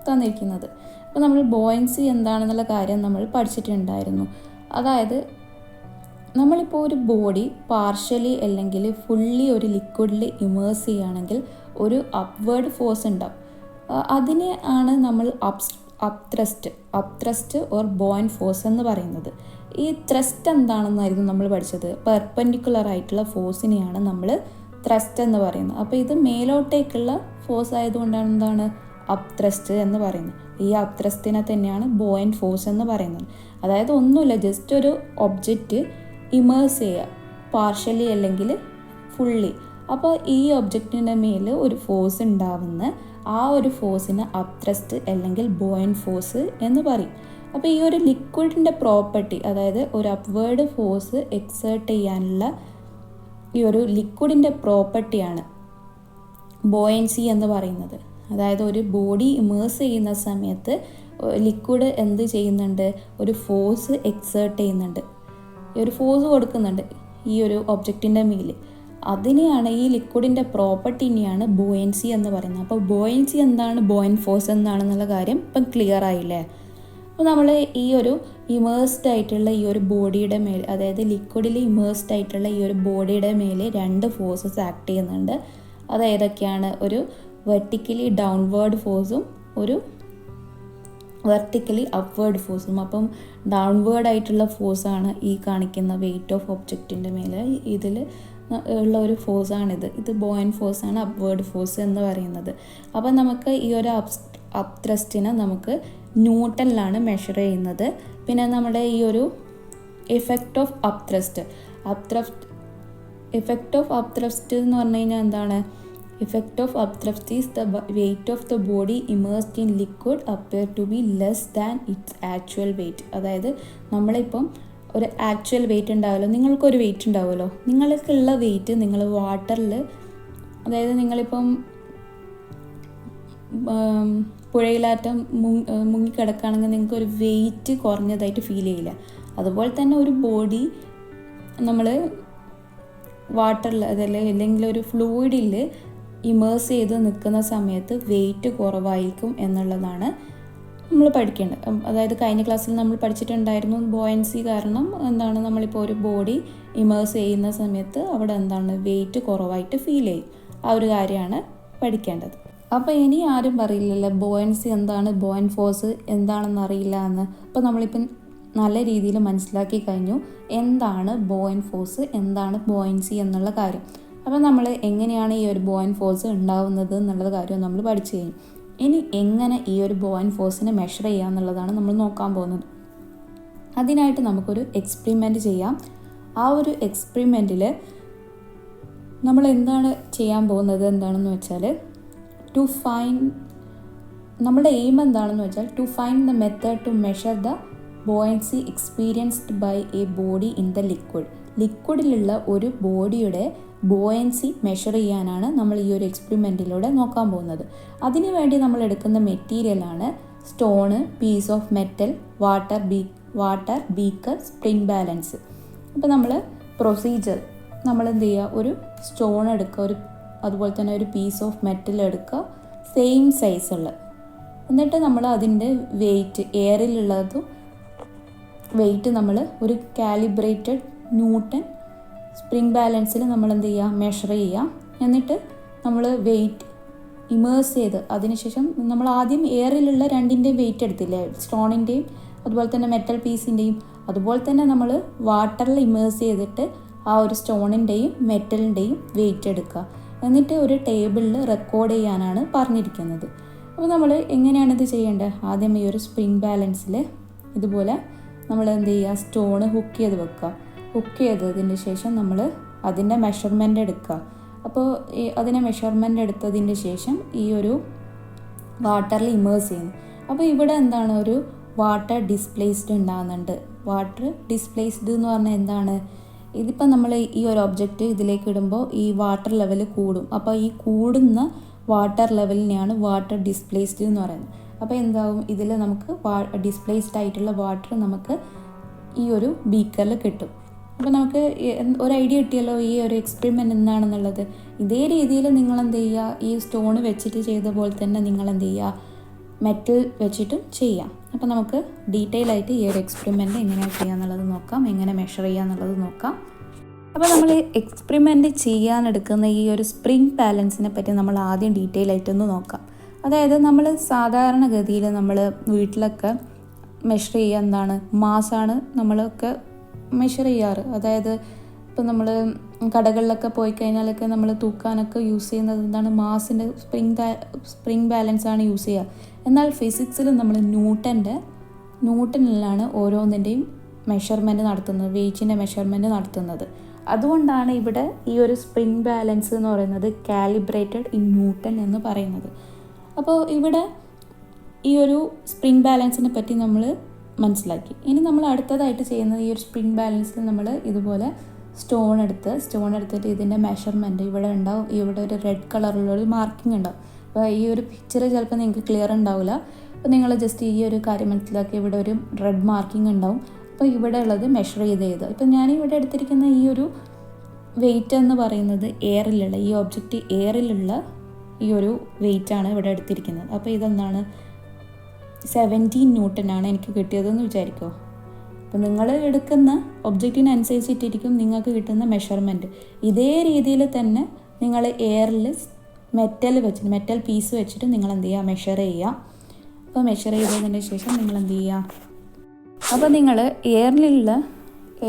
തന്നിരിക്കുന്നത്. അപ്പോൾ നമ്മൾ ബോയൻസി എന്താണെന്നുള്ള കാര്യം നമ്മൾ പഠിച്ചിട്ടുണ്ടായിരുന്നു. അതായത് നമ്മളിപ്പോൾ ഒരു ബോഡി പാർഷ്യലി അല്ലെങ്കിൽ ഫുള്ളി ഒരു ലിക്വിഡിൽ ഇമേഴ്സ് ചെയ്യുകയാണെങ്കിൽ ഒരു അപ്വേർഡ് ഫോഴ്സ് ഉണ്ടാവും. അതിനെ ആണ് നമ്മൾ അപ് ത്രസ്റ്റ് ഓർ ബോയൻറ്റ് ഫോഴ്സ് എന്ന് പറയുന്നത്. ഈ ത്രസ്റ്റ് എന്താണെന്നായിരുന്നു നമ്മൾ പഠിച്ചത്. പെർപെൻഡിക്കുലർ ആയിട്ടുള്ള ഫോഴ്സിനെയാണ് നമ്മൾ ത്രസ്റ്റ് എന്ന് പറയുന്നത്. അപ്പോൾ ഇത് മേലോട്ടേക്കുള്ള ഫോഴ്സ് ആയതുകൊണ്ടാണ് എന്താണ് അപ് ത്രസ്റ്റ് എന്ന് പറയുന്നത്. ഈ അപ് ത്രസ്റ്റിനെ തന്നെയാണ് ബോയൻറ്റ് ഫോഴ്സ് എന്ന് പറയുന്നത്. അതായത് ഒന്നുമില്ല, ജസ്റ്റ് ഒരു ഒബ്ജക്റ്റ് ഇമേഴ്സ് ചെയ്യുക പാർഷ്യലി അല്ലെങ്കിൽ ഫുള്ളി. അപ്പോൾ ഈ ഒബ്ജക്റ്റിൻ്റെ മേൽ ഒരു ഫോഴ്സ് ഉണ്ടാവുന്ന ആ ഒരു ഫോഴ്സിന് അപ് ത്രസ്റ്റ് അല്ലെങ്കിൽ ബോയൻറ്റ് ഫോഴ്സ് എന്ന് പറയും. അപ്പോൾ ഈ ഒരു ലിക്വിഡിൻ്റെ പ്രോപ്പർട്ടി, അതായത് ഒരു അപ്വേർഡ് ഫോഴ്സ് എക്സേർട്ട് ചെയ്യാനുള്ള ഈ ഒരു ലിക്വിഡിൻ്റെ പ്രോപ്പർട്ടിയാണ് ബോയൻസി എന്ന് പറയുന്നത്. അതായത് ഒരു ബോഡി ഇമേഴ്സ് ചെയ്യുന്ന സമയത്ത് ലിക്വിഡ് എന്ത് ചെയ്യുന്നുണ്ട്? ഒരു ഫോഴ്സ് എക്സേർട്ട് ചെയ്യുന്നുണ്ട്, ഒരു ഫോഴ്സ് കൊടുക്കുന്നുണ്ട് ഈ ഒരു ഒബ്ജക്റ്റിൻ്റെ മേൽ. അതിനെയാണ് ഈ ലിക്വിഡിൻ്റെ പ്രോപ്പർട്ടിനെയാണ് ബോയൻസി എന്ന് പറയുന്നത്. അപ്പോൾ ബോയൻസി എന്താണ്, ബോയൻറ്റ് ഫോഴ്സ് എന്താണെന്നുള്ള കാര്യം ഇപ്പം ക്ലിയർ ആയില്ലേ? അപ്പോൾ നമ്മൾ ഈ ഒരു ഇമേഴ്സ്ഡ് ആയിട്ടുള്ള ഈ ഒരു ബോഡിയുടെ മേൽ, അതായത് ലിക്വിഡിൽ ഇമേഴ്സ്ഡ് ആയിട്ടുള്ള ഈ ഒരു ബോഡിയുടെ മേൽ 2 ഫോഴ്സസ് ആക്ട് ചെയ്യുന്നുണ്ട്. അത് ഏതൊക്കെയാണ്? ഒരു വെർട്ടിക്കലി ഡൗൺവേർഡ് ഫോഴ്സും ഒരു വെർട്ടിക്കലി അപ്വേർഡ് ഫോഴ്സും. അപ്പം ഡൗൺവേർഡ് ആയിട്ടുള്ള ഫോഴ്സാണ് ഈ കാണിക്കുന്ന വെയിറ്റ് ഓഫ് ഒബ്ജക്റ്റിൻ്റെ മേലെ ഇതിൽ ഉള്ള ഒരു ഫോഴ്സാണിത്. ഇത് ബോയൻ ഫോഴ്സാണ് അപ്വേർഡ് ഫോഴ്സ് എന്ന് പറയുന്നത്. അപ്പം നമുക്ക് ഈ ഒരു അപ് ത്രസ്റ്റിനെ നമുക്ക് ന്യൂട്ടണിലാണ് മെഷർ ചെയ്യുന്നത്. പിന്നെ നമ്മുടെ ഈ ഒരു എഫക്റ്റ് ഓഫ് അപ് ത്രസ്റ്റ് എന്ന് പറഞ്ഞു കഴിഞ്ഞാൽ എന്താണ്? Effect of upthrust is the weight of the body immersed in liquid appear to be less than its actual weight. അതായത് നമ്മളിപ്പം ഒരു ആക്ച്വൽ വെയിറ്റ് ഉണ്ടാവുമല്ലോ, നിങ്ങൾക്കൊരു വെയിറ്റ് ഉണ്ടാവുമല്ലോ, നിങ്ങൾക്കുള്ള വെയിറ്റ് നിങ്ങൾ വാട്ടറിൽ, അതായത് നിങ്ങളിപ്പം പുഴയിലാറ്റം മുങ്ങിക്കിടക്കുകയാണെങ്കിൽ നിങ്ങൾക്കൊരു വെയിറ്റ് കുറഞ്ഞതായിട്ട് ഫീൽ ചെയ്യില്ല. അതുപോലെ തന്നെ ഒരു ബോഡി നമ്മൾ വാട്ടറിൽ അല്ലെങ്കിൽ ഒരു ഫ്ലൂയിഡിൽ ഇമേഴ്സ് ചെയ്ത് നിൽക്കുന്ന സമയത്ത് വെയിറ്റ് കുറവായിരിക്കും എന്നുള്ളതാണ് നമ്മൾ പഠിക്കേണ്ടത്. അതായത് കഴിഞ്ഞ ക്ലാസ്സിൽ നമ്മൾ പഠിച്ചിട്ടുണ്ടായിരുന്നു ബോയൻസി കാരണം എന്താണ്, നമ്മളിപ്പോൾ ഒരു ബോഡി ഇമേഴ്സ് ചെയ്യുന്ന സമയത്ത് അവിടെ എന്താണ് വെയിറ്റ് കുറവായിട്ട് ഫീൽ ചെയ്യും. ആ ഒരു കാര്യമാണ് പഠിക്കേണ്ടത്. അപ്പോൾ ഇനി ആരും പറയില്ലല്ലോ ബോയൻസി എന്താണ്, ബോയൻ ഫോഴ്സ് എന്താണെന്ന് അറിയില്ല എന്ന്. അപ്പോൾ നമ്മളിപ്പം നല്ല രീതിയിൽ മനസ്സിലാക്കി കഴിഞ്ഞു എന്താണ് ബോയൻ ഫോഴ്സ്, എന്താണ് ബോയൻസി എന്നുള്ള കാര്യം. അപ്പോൾ നമ്മൾ എങ്ങനെയാണ് ഈ ഒരു ബോയൻ ഫോഴ്സ് ഉണ്ടാവുന്നത് എന്നുള്ള കാര്യം നമ്മൾ പഠിച്ചു കഴിഞ്ഞു. ഇനി എങ്ങനെ ഈ ഒരു ബോയൻ ഫോഴ്സിനെ മെഷർ ചെയ്യുക എന്നുള്ളതാണ് നമ്മൾ നോക്കാൻ പോകുന്നത്. അതിനായിട്ട് നമുക്കൊരു എക്സ്പെരിമെൻറ്റ് ചെയ്യാം. ആ ഒരു എക്സ്പെരിമെൻറ്റിൽ നമ്മൾ എന്താണ് ചെയ്യാൻ പോകുന്നത് എന്താണെന്ന് വെച്ചാൽ നമ്മുടെ എയിം എന്താണെന്ന് വെച്ചാൽ to find the method to measure the buoyancy experienced by a body in the liquid. ലിക്വിഡിലുള്ള ഒരു ബോഡിയുടെ ബോയൻസി മെഷർ ചെയ്യാനാണ് നമ്മൾ ഈ ഒരു എക്സ്പെരിമെൻറ്റിലൂടെ നോക്കാൻ പോകുന്നത്. അതിനു വേണ്ടി നമ്മൾ എടുക്കുന്ന മെറ്റീരിയലാണ് stone, piece of metal, water beaker, spring balance. അപ്പോൾ നമ്മൾ പ്രൊസീജിയർ നമ്മൾ എന്ത് ചെയ്യുക, ഒരു സ്റ്റോൺ എടുക്കുക, അതുപോലെ തന്നെ ഒരു പീസ് ഓഫ് മെറ്റൽ എടുക്കുക, സെയിം സൈസുള്ള. എന്നിട്ട് നമ്മൾ അതിൻ്റെ വെയിറ്റ്, എയറിലുള്ളതും വെയിറ്റ് നമ്മൾ ഒരു കാലിബ്രേറ്റഡ് ന്യൂട്ടൺ സ്പ്രിംഗ് ബാലൻസിൽ നമ്മൾ എന്ത് ചെയ്യുക, മെഷർ ചെയ്യുക. എന്നിട്ട് നമ്മൾ വെയിറ്റ് ഇമേഴ്സ് ചെയ്ത് അതിനുശേഷം നമ്മൾ ആദ്യം എയറിലുള്ള രണ്ടിൻ്റെയും വെയിറ്റ് എടുത്തില്ലേ, സ്റ്റോണിൻ്റെയും അതുപോലെ തന്നെ മെറ്റൽ പീസിൻ്റെയും, അതുപോലെ തന്നെ നമ്മൾ വാട്ടറിൽ ഇമേഴ്സ് ചെയ്തിട്ട് ആ ഒരു സ്റ്റോണിൻ്റെയും മെറ്റലിൻ്റെയും വെയിറ്റ് എടുക്കുക. എന്നിട്ട് ഒരു ടേബിളിൽ റെക്കോർഡ് ചെയ്യാനാണ് പറഞ്ഞിരിക്കുന്നത്. അപ്പോൾ നമ്മൾ എങ്ങനെയാണിത് ചെയ്യേണ്ടത്? ആദ്യം ഈ ഒരു സ്പ്രിംഗ് ബാലൻസിൽ ഇതുപോലെ നമ്മൾ എന്ത് ചെയ്യുക, സ്റ്റോണ് ഹുക്ക് ചെയ്ത് വെക്കുക. ഹുക്ക് ചെയ്തതിന് ശേഷം നമ്മൾ അതിൻ്റെ മെഷർമെൻ്റ് എടുക്കുക. അപ്പോൾ അതിനെ മെഷർമെൻ്റ് എടുത്തതിന് ശേഷം ഈ ഒരു വാട്ടറിൽ ഇമേഴ്സ് ചെയ്യുന്നു. അപ്പോൾ ഇവിടെ എന്താണ്, ഒരു വാട്ടർ ഡിസ്പ്ലേസ്ഡ് ഉണ്ടാകുന്നുണ്ട്. വാട്ടർ ഡിസ്പ്ലേസ്ഡ് എന്ന് പറഞ്ഞാൽ എന്താണ്, ഇതിപ്പോൾ നമ്മൾ ഈ ഒരു ഒബ്ജക്റ്റ് ഇതിലേക്ക് ഇടുമ്പോൾ ഈ വാട്ടർ ലെവൽ കൂടും. അപ്പോൾ ഈ കൂടുന്ന വാട്ടർ ലെവലിനെയാണ് വാട്ടർ ഡിസ്പ്ലേസ്ഡ് എന്ന് പറയുന്നത്. അപ്പോൾ എന്താവും, ഇതിൽ നമുക്ക് ഡിസ്പ്ലേസ്ഡ് ആയിട്ടുള്ള വാട്ടർ നമുക്ക് ഈ ഒരു ബീക്കറിൽ കിട്ടും. അപ്പോൾ നമുക്ക് ഒരു ഐഡിയ കിട്ടിയല്ലോ ഈ ഒരു എക്സ്പെരിമെൻ്റ് എന്താണെന്നുള്ളത്. ഇതേ രീതിയിൽ നിങ്ങൾ എന്ത് ചെയ്യുക, ഈ സ്റ്റോൺ വെച്ചിട്ട് ചെയ്ത പോലെ തന്നെ നിങ്ങൾ എന്ത് ചെയ്യുക, മെറ്റൽ വെച്ചിട്ടും ചെയ്യാം. അപ്പോൾ നമുക്ക് ഡീറ്റെയിൽ ആയിട്ട് ഈ ഒരു എക്സ്പെരിമെൻ്റ് എങ്ങനെയാണ് ചെയ്യുക എന്നുള്ളത് നോക്കാം, എങ്ങനെ മെഷർ ചെയ്യുക എന്നുള്ളത് നോക്കാം. അപ്പോൾ നമ്മൾ എക്സ്പെരിമെൻ്റ് ചെയ്യാനെടുക്കുന്ന ഈ ഒരു സ്പ്രിംഗ് ബാലൻസിനെ പറ്റി നമ്മൾ ആദ്യം ഡീറ്റെയിൽ ആയിട്ടൊന്ന് നോക്കാം. അതായത് നമ്മൾ സാധാരണഗതിയിൽ നമ്മൾ വീട്ടിലൊക്കെ മെഷർ ചെയ്യുക എന്താണ്, മാസാണ് നമ്മളൊക്കെ മെഷർ ചെയ്യാറ്. അതായത് ഇപ്പോൾ നമ്മൾ കടകളിലൊക്കെ പോയി കഴിഞ്ഞാലൊക്കെ നമ്മൾ തൂക്കാനൊക്കെ യൂസ് ചെയ്യുന്നത് എന്താണ്, മാസിൻ്റെ സ്പ്രിംഗ് ബാലൻസാണ് യൂസ് ചെയ്യുക. എന്നാൽ ഫിസിക്സിൽ നമ്മൾ ന്യൂട്ടണിലാണ് ഓരോന്നിൻ്റെയും മെഷർമെൻറ്റ് നടത്തുന്നത്, വെയിറ്റിൻ്റെ മെഷർമെൻറ്റ് നടത്തുന്നത്. അതുകൊണ്ടാണ് ഇവിടെ ഈ ഒരു സ്പ്രിംഗ് ബാലൻസ് എന്ന് പറയുന്നത് കാലിബ്രേറ്റഡ് ഇൻ ന്യൂട്ടൺ എന്ന് പറയുന്നത്. അപ്പോൾ ഇവിടെ ഈ ഒരു സ്പ്രിംഗ് ബാലൻസിനെ പറ്റി നമ്മൾ മനസ്സിലാക്കി. ഇനി നമ്മൾ അടുത്തതായിട്ട് ചെയ്യുന്നത് ഈ ഒരു സ്പ്രിംഗ് ബാലൻസിൽ നമ്മൾ ഇതുപോലെ സ്റ്റോൺ എടുത്തിട്ട് ഇതിൻ്റെ മെഷർമെൻറ്റ് ഇവിടെ ഉണ്ടാവും. ഇവിടെ ഒരു റെഡ് കളറിലുള്ളൊരു മാർക്കിംഗ് ഉണ്ടാവും. അപ്പോൾ ഈ ഒരു പിക്ചർ ചിലപ്പോൾ നിങ്ങൾക്ക് ക്ലിയർ ഉണ്ടാവില്ല. അപ്പോൾ നിങ്ങൾ ജസ്റ്റ് ഈ ഒരു കാര്യം മനസ്സിലാക്കി, ഇവിടെ ഒരു റെഡ് മാർക്കിംഗ് ഉണ്ടാവും. അപ്പോൾ ഇവിടെ ഉള്ളത് മെഷർ ചെയ്ത് ഇപ്പോൾ ഞാനിവിടെ എടുത്തിരിക്കുന്ന ഈ ഒരു വെയിറ്റ് എന്ന് പറയുന്നത് എയറിലുള്ള, ഈ ഒബ്ജക്റ്റ് എയറിലുള്ള ഈ ഒരു വെയിറ്റാണ് ഇവിടെ എടുത്തിരിക്കുന്നത്. അപ്പോൾ ഇതെന്താണ്, 17 ന്യൂട്ടനാണ് എനിക്ക് കിട്ടിയതെന്ന് വിചാരിക്കുമോ. അപ്പോൾ നിങ്ങൾ എടുക്കുന്ന ഒബ്ജക്റ്റിനനുസരിച്ചിട്ടിരിക്കും നിങ്ങൾക്ക് കിട്ടുന്ന മെഷർമെൻറ്റ്. ഇതേ രീതിയിൽ തന്നെ നിങ്ങൾ എയറിൽ മെറ്റൽ പീസ് വെച്ചിട്ട് നിങ്ങൾ എന്ത് ചെയ്യുക, മെഷർ ചെയ്യുക. അപ്പോൾ മെഷർ ചെയ്തതിന് ശേഷം നിങ്ങൾ എന്ത് ചെയ്യുക, അപ്പോൾ നിങ്ങൾ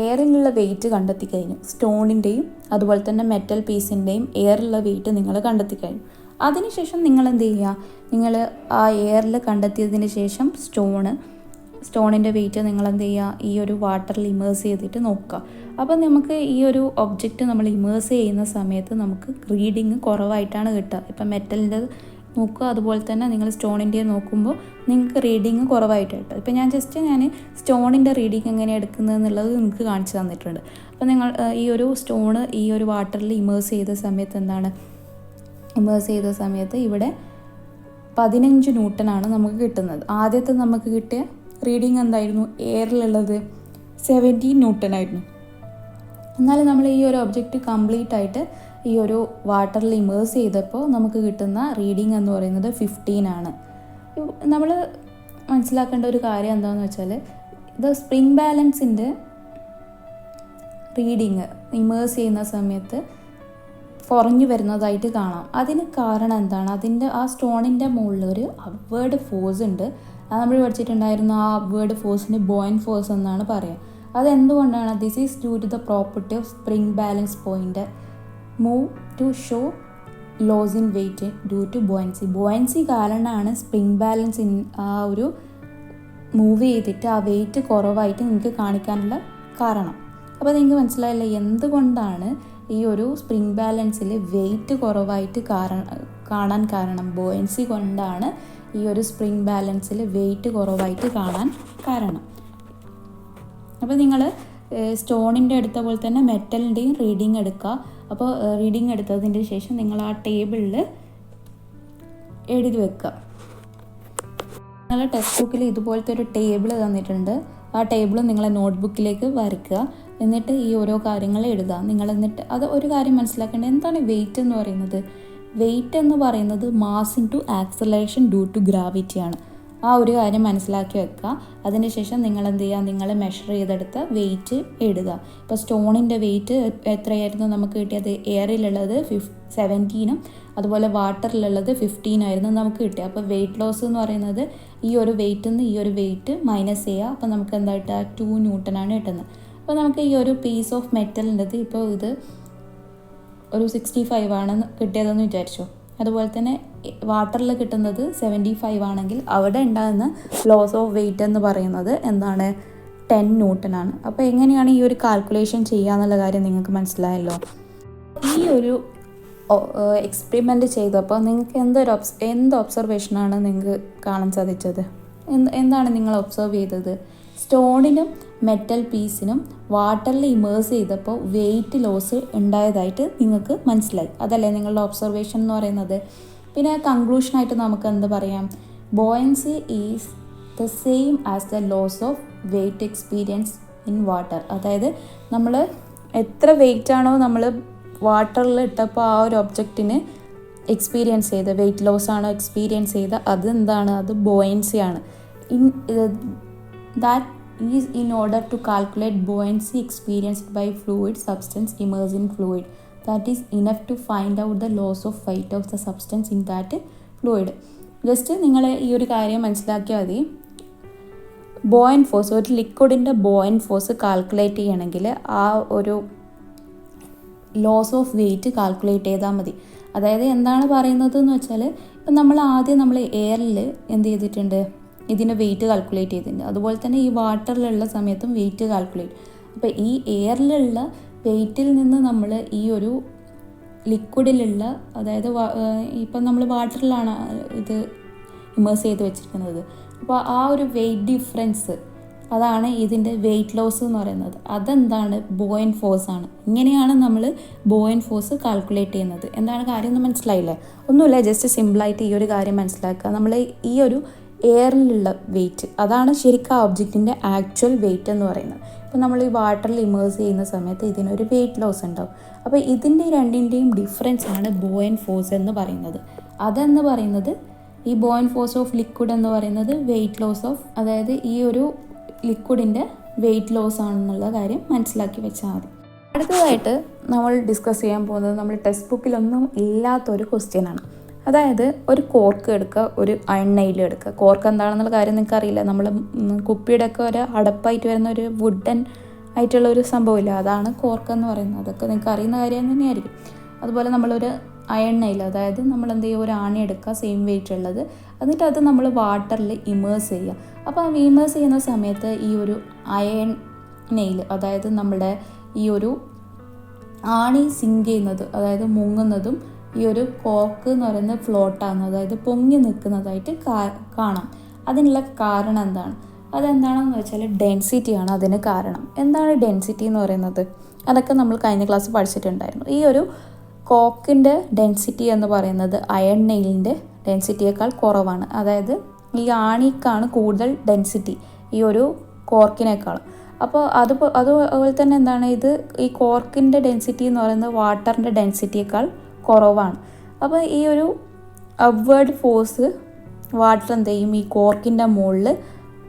എയറിലുള്ള വെയിറ്റ് കണ്ടെത്തി കഴിഞ്ഞു. സ്റ്റോണിൻ്റെയും അതുപോലെ തന്നെ മെറ്റൽ പീസിൻ്റെയും എയറിലുള്ള വെയിറ്റ് നിങ്ങൾ കണ്ടെത്തി കഴിഞ്ഞു. അതിനുശേഷം നിങ്ങൾ എന്ത് ചെയ്യുക, നിങ്ങൾ ആ എയറിൽ കണ്ടെത്തിയതിന് ശേഷം സ്റ്റോണിൻ്റെ വെയിറ്റ് നിങ്ങൾ എന്ത് ചെയ്യുക, ഈ ഒരു വാട്ടറിൽ ഇമേഴ്സ് ചെയ്തിട്ട് നോക്കുക. അപ്പോൾ നമുക്ക് ഈ ഒരു ഒബ്ജക്റ്റ് നമ്മൾ ഇമേഴ്സ് ചെയ്യുന്ന സമയത്ത് നമുക്ക് റീഡിങ് കുറവായിട്ടാണ് കിട്ടുക. ഇപ്പം മെറ്റലിൻ്റെ നോക്കുക, അതുപോലെ തന്നെ നിങ്ങൾ സ്റ്റോണിൻ്റെ നോക്കുമ്പോൾ നിങ്ങൾക്ക് റീഡിങ് കുറവായിട്ട് കിട്ടും. ഇപ്പം ഞാൻ സ്റ്റോണിൻ്റെ റീഡിങ് എങ്ങനെയാണ് എടുക്കുന്നത് എന്നുള്ളത് നിങ്ങൾക്ക് കാണിച്ചു തന്നിട്ടുണ്ട്. അപ്പോൾ നിങ്ങൾ ഈ ഒരു സ്റ്റോണ് ഈ ഒരു വാട്ടറിൽ ഇമേഴ്സ് ചെയ്ത സമയത്ത് ഇവിടെ 15 ന്യൂട്ടനാണ് നമുക്ക് കിട്ടുന്നത്. ആദ്യത്തെ നമുക്ക് കിട്ടിയ റീഡിങ് എന്തായിരുന്നു, എയറിലുള്ളത് 17 ന്യൂട്ടനായിരുന്നു. എന്നാലും നമ്മൾ ഈ ഒരു ഒബ്ജക്റ്റ് കംപ്ലീറ്റ് ആയിട്ട് ഈ ഒരു വാട്ടറിൽ ഇമേഴ്സ് ചെയ്തപ്പോൾ നമുക്ക് കിട്ടുന്ന റീഡിങ് എന്ന് പറയുന്നത് 15 ആണ്. നമ്മൾ മനസ്സിലാക്കേണ്ട ഒരു കാര്യം എന്താണെന്ന് വെച്ചാൽ, ഇത് സ്പ്രിംഗ് ബാലൻസിൻ്റെ റീഡിങ് ഇമേഴ്സ് ചെയ്യുന്ന സമയത്ത് കുറഞ്ഞു വരുന്നതായിട്ട് കാണാം. അതിന് കാരണം എന്താണ്, ആ സ്റ്റോണിൻ്റെ മുകളിൽ ഒരു അപ്വേർഡ് ഫോഴ്സ് ഉണ്ട്. അത് നമ്മൾ പഠിച്ചിട്ടുണ്ടായിരുന്നു. ആ അപ്വേർഡ് ഫോഴ്സിന് ബോയിൻ ഫോഴ്സ് എന്നാണ് പറയുക. അതെന്തുകൊണ്ടാണ്, this is due to the property of spring balance point move to show loss in weight due to buoyancy കാരണമാണ് സ്പ്രിംഗ് ബാലൻസ് ആ ഒരു മൂവ് ചെയ്തിട്ട് ആ വെയിറ്റ് കുറവായിട്ട് നിങ്ങൾക്ക് കാണിക്കാനുള്ള കാരണം. അപ്പോൾ നിങ്ങൾക്ക് മനസ്സിലായില്ലേ എന്തുകൊണ്ടാണ് ഈ ഒരു സ്പ്രിംഗ് ബാലൻസിൽ വെയിറ്റ് കുറവായിട്ട് കാണാൻ കാരണം. ബോയൻസി കൊണ്ടാണ് ഈ ഒരു സ്പ്രിംഗ് ബാലൻസിൽ വെയിറ്റ് കുറവായിട്ട് കാണാൻ കാരണം. അപ്പോൾ നിങ്ങൾ സ്റ്റോണിൻ്റെ എടുത്ത പോലെ തന്നെ മെറ്റലിൻ്റെയും റീഡിങ് എടുക്കുക. അപ്പോൾ റീഡിങ് എടുത്തതിൻ്റെ ശേഷം നിങ്ങൾ ആ ടേബിളിൽ എഴുതി വെക്കുക. നിങ്ങളുടെ ടെക്സ്റ്റ് ബുക്കിൽ ഇതുപോലത്തെ ഒരു ടേബിൾ തന്നിട്ടുണ്ട്. ആ ടേബിൾ നിങ്ങളെ നോട്ട്ബുക്കിലേക്ക് വരയ്ക്കുക. എന്നിട്ട് ഈ ഓരോ കാര്യങ്ങൾ എഴുതുക. എന്നിട്ട് അത് ഒരു കാര്യം മനസ്സിലാക്കേണ്ടത്, എന്താണ് വെയിറ്റ് എന്ന് പറയുന്നത്. വെയിറ്റ് എന്ന് പറയുന്നത് mass into acceleration due to ഗ്രാവിറ്റിയാണ്. ആ ഒരു കാര്യം മനസ്സിലാക്കി വെക്കുക. അതിനുശേഷം നിങ്ങൾ എന്ത് ചെയ്യുക, നിങ്ങൾ മെഷർ ചെയ്തെടുത്ത വെയിറ്റ് എഴുതുക. ഇപ്പോൾ സ്റ്റോണിൻ്റെ വെയിറ്റ് എത്രയായിരുന്നു നമുക്ക് കിട്ടിയത്, എയറിലുള്ളത് 17ഉം അതുപോലെ വാട്ടറിലുള്ളത് 15 ആയിരുന്നു നമുക്ക് കിട്ടിയത്. അപ്പോൾ വെയിറ്റ് ലോസ് എന്ന് പറയുന്നത് ഈ ഒരു വെയിറ്റിൽ നിന്ന് ഈ ഒരു വെയിറ്റ് മൈനസ് ചെയ്യുക. അപ്പോൾ നമുക്ക് എന്തായിട്ട് 2 ന്യൂട്ടനാണ് കിട്ടുന്നത്. അപ്പോൾ നമുക്ക് ഈ ഒരു പീസ് ഓഫ് മെറ്റലിൻ്റെത് ഇപ്പോൾ ഇത് ഒരു 65 ആണ് കിട്ടിയതെന്ന് വിചാരിച്ചു. അതുപോലെ തന്നെ വാട്ടറിൽ കിട്ടുന്നത് 75 ആണെങ്കിൽ അവിടെ ഉണ്ടാകുന്ന ലോസ് ഓഫ് വെയിറ്റ് എന്ന് പറയുന്നത് എന്താണ്, 10 ന്യൂട്ടനാണ്. അപ്പോൾ എങ്ങനെയാണ് ഈ ഒരു കാൽക്കുലേഷൻ ചെയ്യുക എന്നുള്ള കാര്യം നിങ്ങൾക്ക് മനസ്സിലായല്ലോ. ഈ ഒരു എക്സ്പെരിമെൻ്റ് ചെയ്തപ്പോൾ നിങ്ങൾക്ക് എന്ത് ഒബ്സർവേഷനാണ് നിങ്ങൾക്ക് കാണാൻ സാധിച്ചത്, എന്താണ് നിങ്ങൾ ഒബ്സർവ് ചെയ്തത്. സ്റ്റോണിനും മെറ്റൽ പീസിനും വാട്ടറിൽ ഇമേഴ്സ് ചെയ്തപ്പോൾ വെയിറ്റ് ലോസ് ഉണ്ടായതായിട്ട് നിങ്ങൾക്ക് മനസ്സിലായി. അതല്ലേ നിങ്ങളുടെ ഒബ്സർവേഷൻ എന്ന് പറയുന്നത്. പിന്നെ കൺക്ലൂഷനായിട്ട് നമുക്ക് എന്ത് പറയാം, buoyancy is the same as the loss of weight experience in water. അതായത് നമ്മൾ എത്ര വെയിറ്റ് ആണോ നമ്മൾ വാട്ടറിൽ ഇട്ടപ്പോൾ ആ ഒരു ഒബ്ജക്റ്റിന് എക്സ്പീരിയൻസ് ചെയ്ത വെയിറ്റ് ലോസ് ആണോ എക്സ്പീരിയൻസ് ചെയ്ത അതെന്താണ്, അത് ബോയൻസിയാണ്. That is in order to calculate buoyancy experienced by fluid substance immersed in fluid. That is enough to find out the loss of weight of the substance in that fluid. Just നിങ്ങൾ ഈ ഒരു കാര്യം മനസ്സിലാക്കിയാൽ മതി. ബോയൻ force, ഒരു ലിക്വിഡിൻ്റെ ബോയൻ force calculate ചെയ്യണമെങ്കിൽ ആ ഒരു ലോസ് ഓഫ് വെയിറ്റ് കാൽക്കുലേറ്റ് ചെയ്താൽ മതി. അതായത് എന്താണ് പറയുന്നത് എന്ന് വെച്ചാൽ, ഇപ്പം നമ്മൾ എയറിൽ എന്ത് ചെയ്തിട്ടുണ്ട്, ഇതിൻ്റെ വെയിറ്റ് കാൽക്കുലേറ്റ് ചെയ്തിട്ടുണ്ട്. അതുപോലെ തന്നെ ഈ വാട്ടറിലുള്ള സമയത്തും വെയിറ്റ് കാൽക്കുലേറ്റ്. അപ്പോൾ ഈ എയറിലുള്ള വെയിറ്റിൽ നിന്ന് നമ്മൾ ഈ ഒരു ലിക്വിഡിലുള്ള, അതായത് ഇപ്പം നമ്മൾ വാട്ടറിലാണ് ഇത് ഇമേഴ്സ് ചെയ്ത് വെച്ചിരിക്കുന്നത്. അപ്പോൾ ആ ഒരു വെയിറ്റ് ഡിഫറൻസ്, അതാണ് ഇതിൻ്റെ വെയിറ്റ് ലോസ് എന്ന് പറയുന്നത്. അതെന്താണ്, ബോയൻ ഫോഴ്സ് ആണ്. ഇങ്ങനെയാണ് നമ്മൾ ബോയൻ ഫോഴ്സ് കാൽക്കുലേറ്റ് ചെയ്യുന്നത്. എന്താണ് കാര്യം എന്ന് മനസ്സിലായില്ലേ? ഒന്നുമില്ല, ജസ്റ്റ് സിമ്പിളായിട്ട് ഈ ഒരു കാര്യം മനസ്സിലാക്കുക. നമ്മൾ ഈ ഒരു എയറിലുള്ള വെയിറ്റ്, അതാണ് ശരിക്കും ആ ഒബ്ജക്റ്റിൻ്റെ ആക്ച്വൽ വെയിറ്റ് എന്ന് പറയുന്നത്. ഇപ്പോൾ നമ്മൾ ഈ വാട്ടറിൽ ഇമേഴ്സ് ചെയ്യുന്ന സമയത്ത് ഇതിനൊരു വെയിറ്റ് ലോസ് ഉണ്ടാവും. അപ്പോൾ ഇതിൻ്റെ രണ്ടിൻ്റെയും ഡിഫറൻസ് ആണ് ബോയൻ ഫോഴ്സ് എന്ന് പറയുന്നത്. അതെന്ന് പറയുന്നത്, ഈ ബോയൻ ഫോഴ്സ് ഓഫ് ലിക്വിഡ് എന്ന് പറയുന്നത് വെയിറ്റ് ലോസ് ഓഫ്, അതായത് ഈ ഒരു ലിക്വിഡിൻ്റെ വെയിറ്റ് ലോസ് ആണെന്നുള്ള കാര്യം മനസ്സിലാക്കി വെച്ചാൽ മതി. അടുത്തതായിട്ട് നമ്മൾ ഡിസ്കസ് ചെയ്യാൻ പോകുന്നത് നമ്മൾ ടെക്സ്റ്റ് ബുക്കിലൊന്നും ഇല്ലാത്തൊരു ക്വസ്റ്റ്യനാണ്. അതായത് ഒരു കോർക്ക് എടുക്കുക, ഒരു അയൺ നെയിൽ എടുക്കുക. കോർക്ക് എന്താണെന്നുള്ള കാര്യം നിങ്ങൾക്ക് അറിയില്ല. നമ്മൾ കുപ്പിയുടെ ഒക്കെ ഒരു അടപ്പായിട്ട് വരുന്ന ഒരു വുഡൻ ആയിട്ടുള്ള ഒരു സംഭവമില്ല, അതാണ് കോർക്ക് എന്ന് പറയുന്നത്. അതൊക്കെ നിങ്ങൾക്ക് അറിയുന്ന കാര്യം തന്നെയായിരിക്കും. അതുപോലെ നമ്മളൊരു അയൺ നെയിൽ, അതായത് നമ്മൾ എന്ത് ചെയ്യുക, ഒരു ആണി എടുക്കുക സെയിം വെയിറ്റ് ഉള്ളത്, എന്നിട്ട് അത് നമ്മൾ വാട്ടറിൽ ഇമേഴ്സ് ചെയ്യുക. അപ്പോൾ ആ ഇമേഴ്സ് ചെയ്യുന്ന സമയത്ത് ഈ ഒരു അയൺ നെയിൽ, അതായത് നമ്മുടെ ഈ ഒരു ആണി സിങ്ക് ചെയ്യുന്നത്, അതായത് മുങ്ങുന്നതും ഈ ഒരു കോർക്ക് എന്ന് പറയുന്നത് ഫ്ലോട്ടാകുന്നത്, അതായത് പൊങ്ങി നിൽക്കുന്നതായിട്ട് കാണാം. അതിനുള്ള കാരണം എന്താണ്? അതെന്താണെന്ന് വെച്ചാൽ ഡെൻസിറ്റിയാണ് അതിന് കാരണം. എന്താണ് ഡെൻസിറ്റി എന്ന് പറയുന്നത്? അതൊക്കെ നമ്മൾ കഴിഞ്ഞ ക്ലാസ് പഠിച്ചിട്ടുണ്ടായിരുന്നു. ഈ ഒരു കോക്കിൻ്റെ ഡെൻസിറ്റി എന്ന് പറയുന്നത് അയൺ നെയിലിൻ്റെ ഡെൻസിറ്റിയേക്കാൾ കുറവാണ്. അതായത് ഈ ആണിക്കാണ് കൂടുതൽ ഡെൻസിറ്റി ഈ ഒരു കോർക്കിനേക്കാളും. അപ്പോൾ അതുപോലെ തന്നെ എന്താണ്, ഇത് ഈ കോർക്കിൻ്റെ ഡെൻസിറ്റി എന്ന് പറയുന്നത് വാട്ടറിൻ്റെ ഡെൻസിറ്റിയേക്കാൾ കുറവാണ്. അപ്പോൾ ഈ ഒരു അപ്വേർഡ് ഫോഴ്സ് വാട്ടർ എന്ത് ചെയ്യും, ഈ കോർക്കിൻ്റെ മുകളിൽ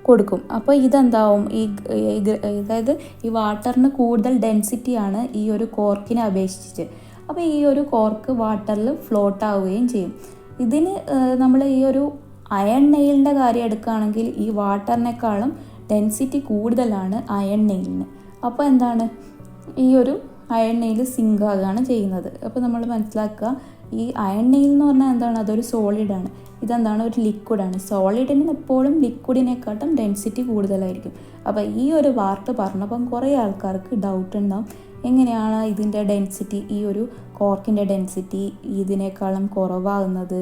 കൊടുക്കും. അപ്പോൾ ഇതെന്താവും, അതായത് ഈ വാട്ടറിന് കൂടുതൽ ഡെൻസിറ്റിയാണ് ഈ ഒരു കോർക്കിനെ അപേക്ഷിച്ച്. അപ്പോൾ ഈ ഒരു കോർക്ക് വാട്ടറിൽ ഫ്ലോട്ട് ആവുകയും ചെയ്യും. ഇതിന് നമ്മൾ ഈ ഒരു അയൺ നെയിലിൻ്റെ കാര്യം എടുക്കുകയാണെങ്കിൽ ഈ വാട്ടറിനേക്കാളും ഡെൻസിറ്റി കൂടുതലാണ് അയൺ നെയിലിന്. അപ്പോൾ എന്താണ്, ഈ ഒരു അയൺ നെയിൽ സിങ്ക് ആകുകയാണ് ചെയ്യുന്നത്. അപ്പോൾ നമ്മൾ മനസ്സിലാക്കുക, ഈ അയൺ നെയിൽ എന്ന് പറഞ്ഞാൽ എന്താണ്, അതൊരു സോളിഡാണ്. ഇതെന്താണ്, ഒരു ലിക്വിഡാണ്. സോളിഡിന് എപ്പോഴും ലിക്വിഡിനെക്കാട്ടും ഡെൻസിറ്റി കൂടുതലായിരിക്കും. അപ്പോൾ ഈ ഒരു പാർട്ട് പറഞ്ഞപ്പം കുറേ ആൾക്കാർക്ക് ഡൗട്ട് ഉണ്ടാവും, എങ്ങനെയാണ് ഇതിൻ്റെ ഡെൻസിറ്റി, ഈ ഒരു കോർക്കിൻ്റെ ഡെൻസിറ്റി ഇതിനേക്കാളും കുറവാകുന്നത്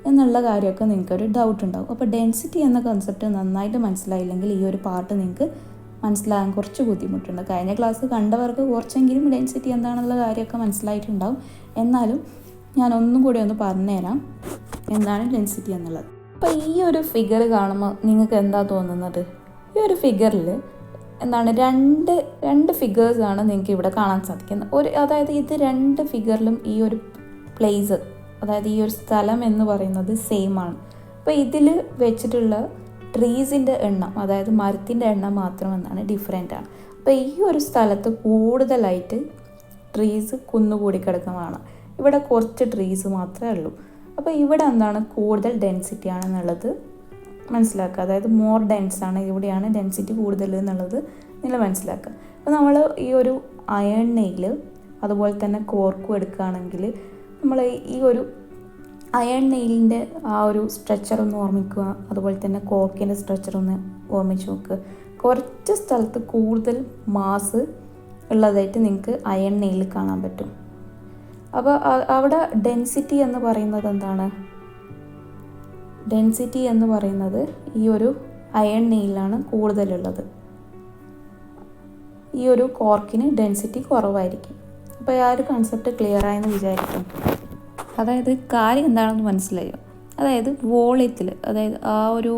എന്നുള്ള കാര്യമൊക്കെ നിങ്ങൾക്കൊരു ഡൗട്ട് ഉണ്ടാവും. അപ്പോൾ ഡെൻസിറ്റി എന്ന കൺസെപ്റ്റ് നന്നായിട്ട് മനസ്സിലായില്ലെങ്കിൽ ഈ ഒരു പാർട്ട് നിങ്ങൾക്ക് മനസ്സിലാകാൻ കുറച്ച് ബുദ്ധിമുട്ടുണ്ട്. കഴിഞ്ഞ ക്ലാസ് കണ്ടവർക്ക് കുറച്ചെങ്കിലും ഡെൻസിറ്റി എന്താണെന്നുള്ള കാര്യമൊക്കെ മനസ്സിലായിട്ടുണ്ടാവും. എന്നാലും ഞാൻ ഒന്നും കൂടി ഒന്ന് പറഞ്ഞുതരാം എന്താണ് ഡെൻസിറ്റി എന്നുള്ളത്. അപ്പോൾ ഈ ഒരു ഫിഗർ കാണുമ്പോൾ നിങ്ങൾക്ക് എന്താ തോന്നുന്നത്? ഈ ഒരു ഫിഗറിൽ എന്താണ്, രണ്ട് ഫിഗേഴ്സാണ് നിങ്ങൾക്ക് ഇവിടെ കാണാൻ സാധിക്കുന്നത്. അതായത് ഇത് രണ്ട് ഫിഗറിലും ഈ ഒരു പ്ലേസ്, അതായത് ഈ ഒരു സ്ഥലം എന്ന് പറയുന്നത് സെയിം ആണ്. അപ്പോൾ ഇതിൽ വെച്ചിട്ടുള്ള ട്രീസിൻ്റെ എണ്ണം, അതായത് മരത്തിൻ്റെ എണ്ണം മാത്രം എന്നാണ് ഡിഫറെൻ്റ് ആണ്. അപ്പോൾ ഈ ഒരു സ്ഥലത്ത് കൂടുതലായിട്ട് ട്രീസ് കുന്നുകൂടി കിടക്കുന്നതാണ്. ഇവിടെ കുറച്ച് ട്രീസ് മാത്രമേ ഉള്ളൂ. അപ്പോൾ ഇവിടെ എന്താണ്, കൂടുതൽ ഡെൻസിറ്റി ആണെന്നുള്ളത് മനസ്സിലാക്കുക. അതായത് മോർ ഡെൻസ് ആണ്, ഇവിടെയാണ് ഡെൻസിറ്റി കൂടുതൽ എന്നുള്ളത് നിങ്ങൾ മനസ്സിലാക്കുക. അപ്പോൾ നമ്മൾ ഈ ഒരു അയൺ നെയിൽ അതുപോലെ തന്നെ കോർക്കും എടുക്കുകയാണെങ്കിൽ നമ്മൾ ഈ ഒരു അയൺ നെയിലിൻ്റെ ആ ഒരു സ്ട്രക്ചർ ഒന്ന് ഓർമ്മിക്കുക, അതുപോലെ തന്നെ കോർക്കിൻ്റെ സ്ട്രക്ചർ ഒന്ന് ഓർമ്മിച്ച് നോക്കുക. കുറച്ച് സ്ഥലത്ത് കൂടുതൽ മാസ് ഉള്ളതായിട്ട് നിങ്ങൾക്ക് അയൺ നെയിലിൽ കാണാൻ പറ്റും. അപ്പോൾ അവിടെ ഡെൻസിറ്റി എന്ന് പറയുന്നത് എന്താണ്, ഡെൻസിറ്റി എന്ന് പറയുന്നത് ഈ ഒരു അയൺ നെയിലാണ് കൂടുതലുള്ളത്. ഈ ഒരു കോർക്കിന് ഡെൻസിറ്റി കുറവായിരിക്കും. അപ്പോൾ ആ ഒരു കൺസെപ്റ്റ് ക്ലിയർ ആയെന്ന് വിചാരിക്കും. അതായത് കാര്യം എന്താണെന്ന് മനസ്സിലായോ? അതായത് വോളിയത്തിൽ, അതായത് ആ ഒരു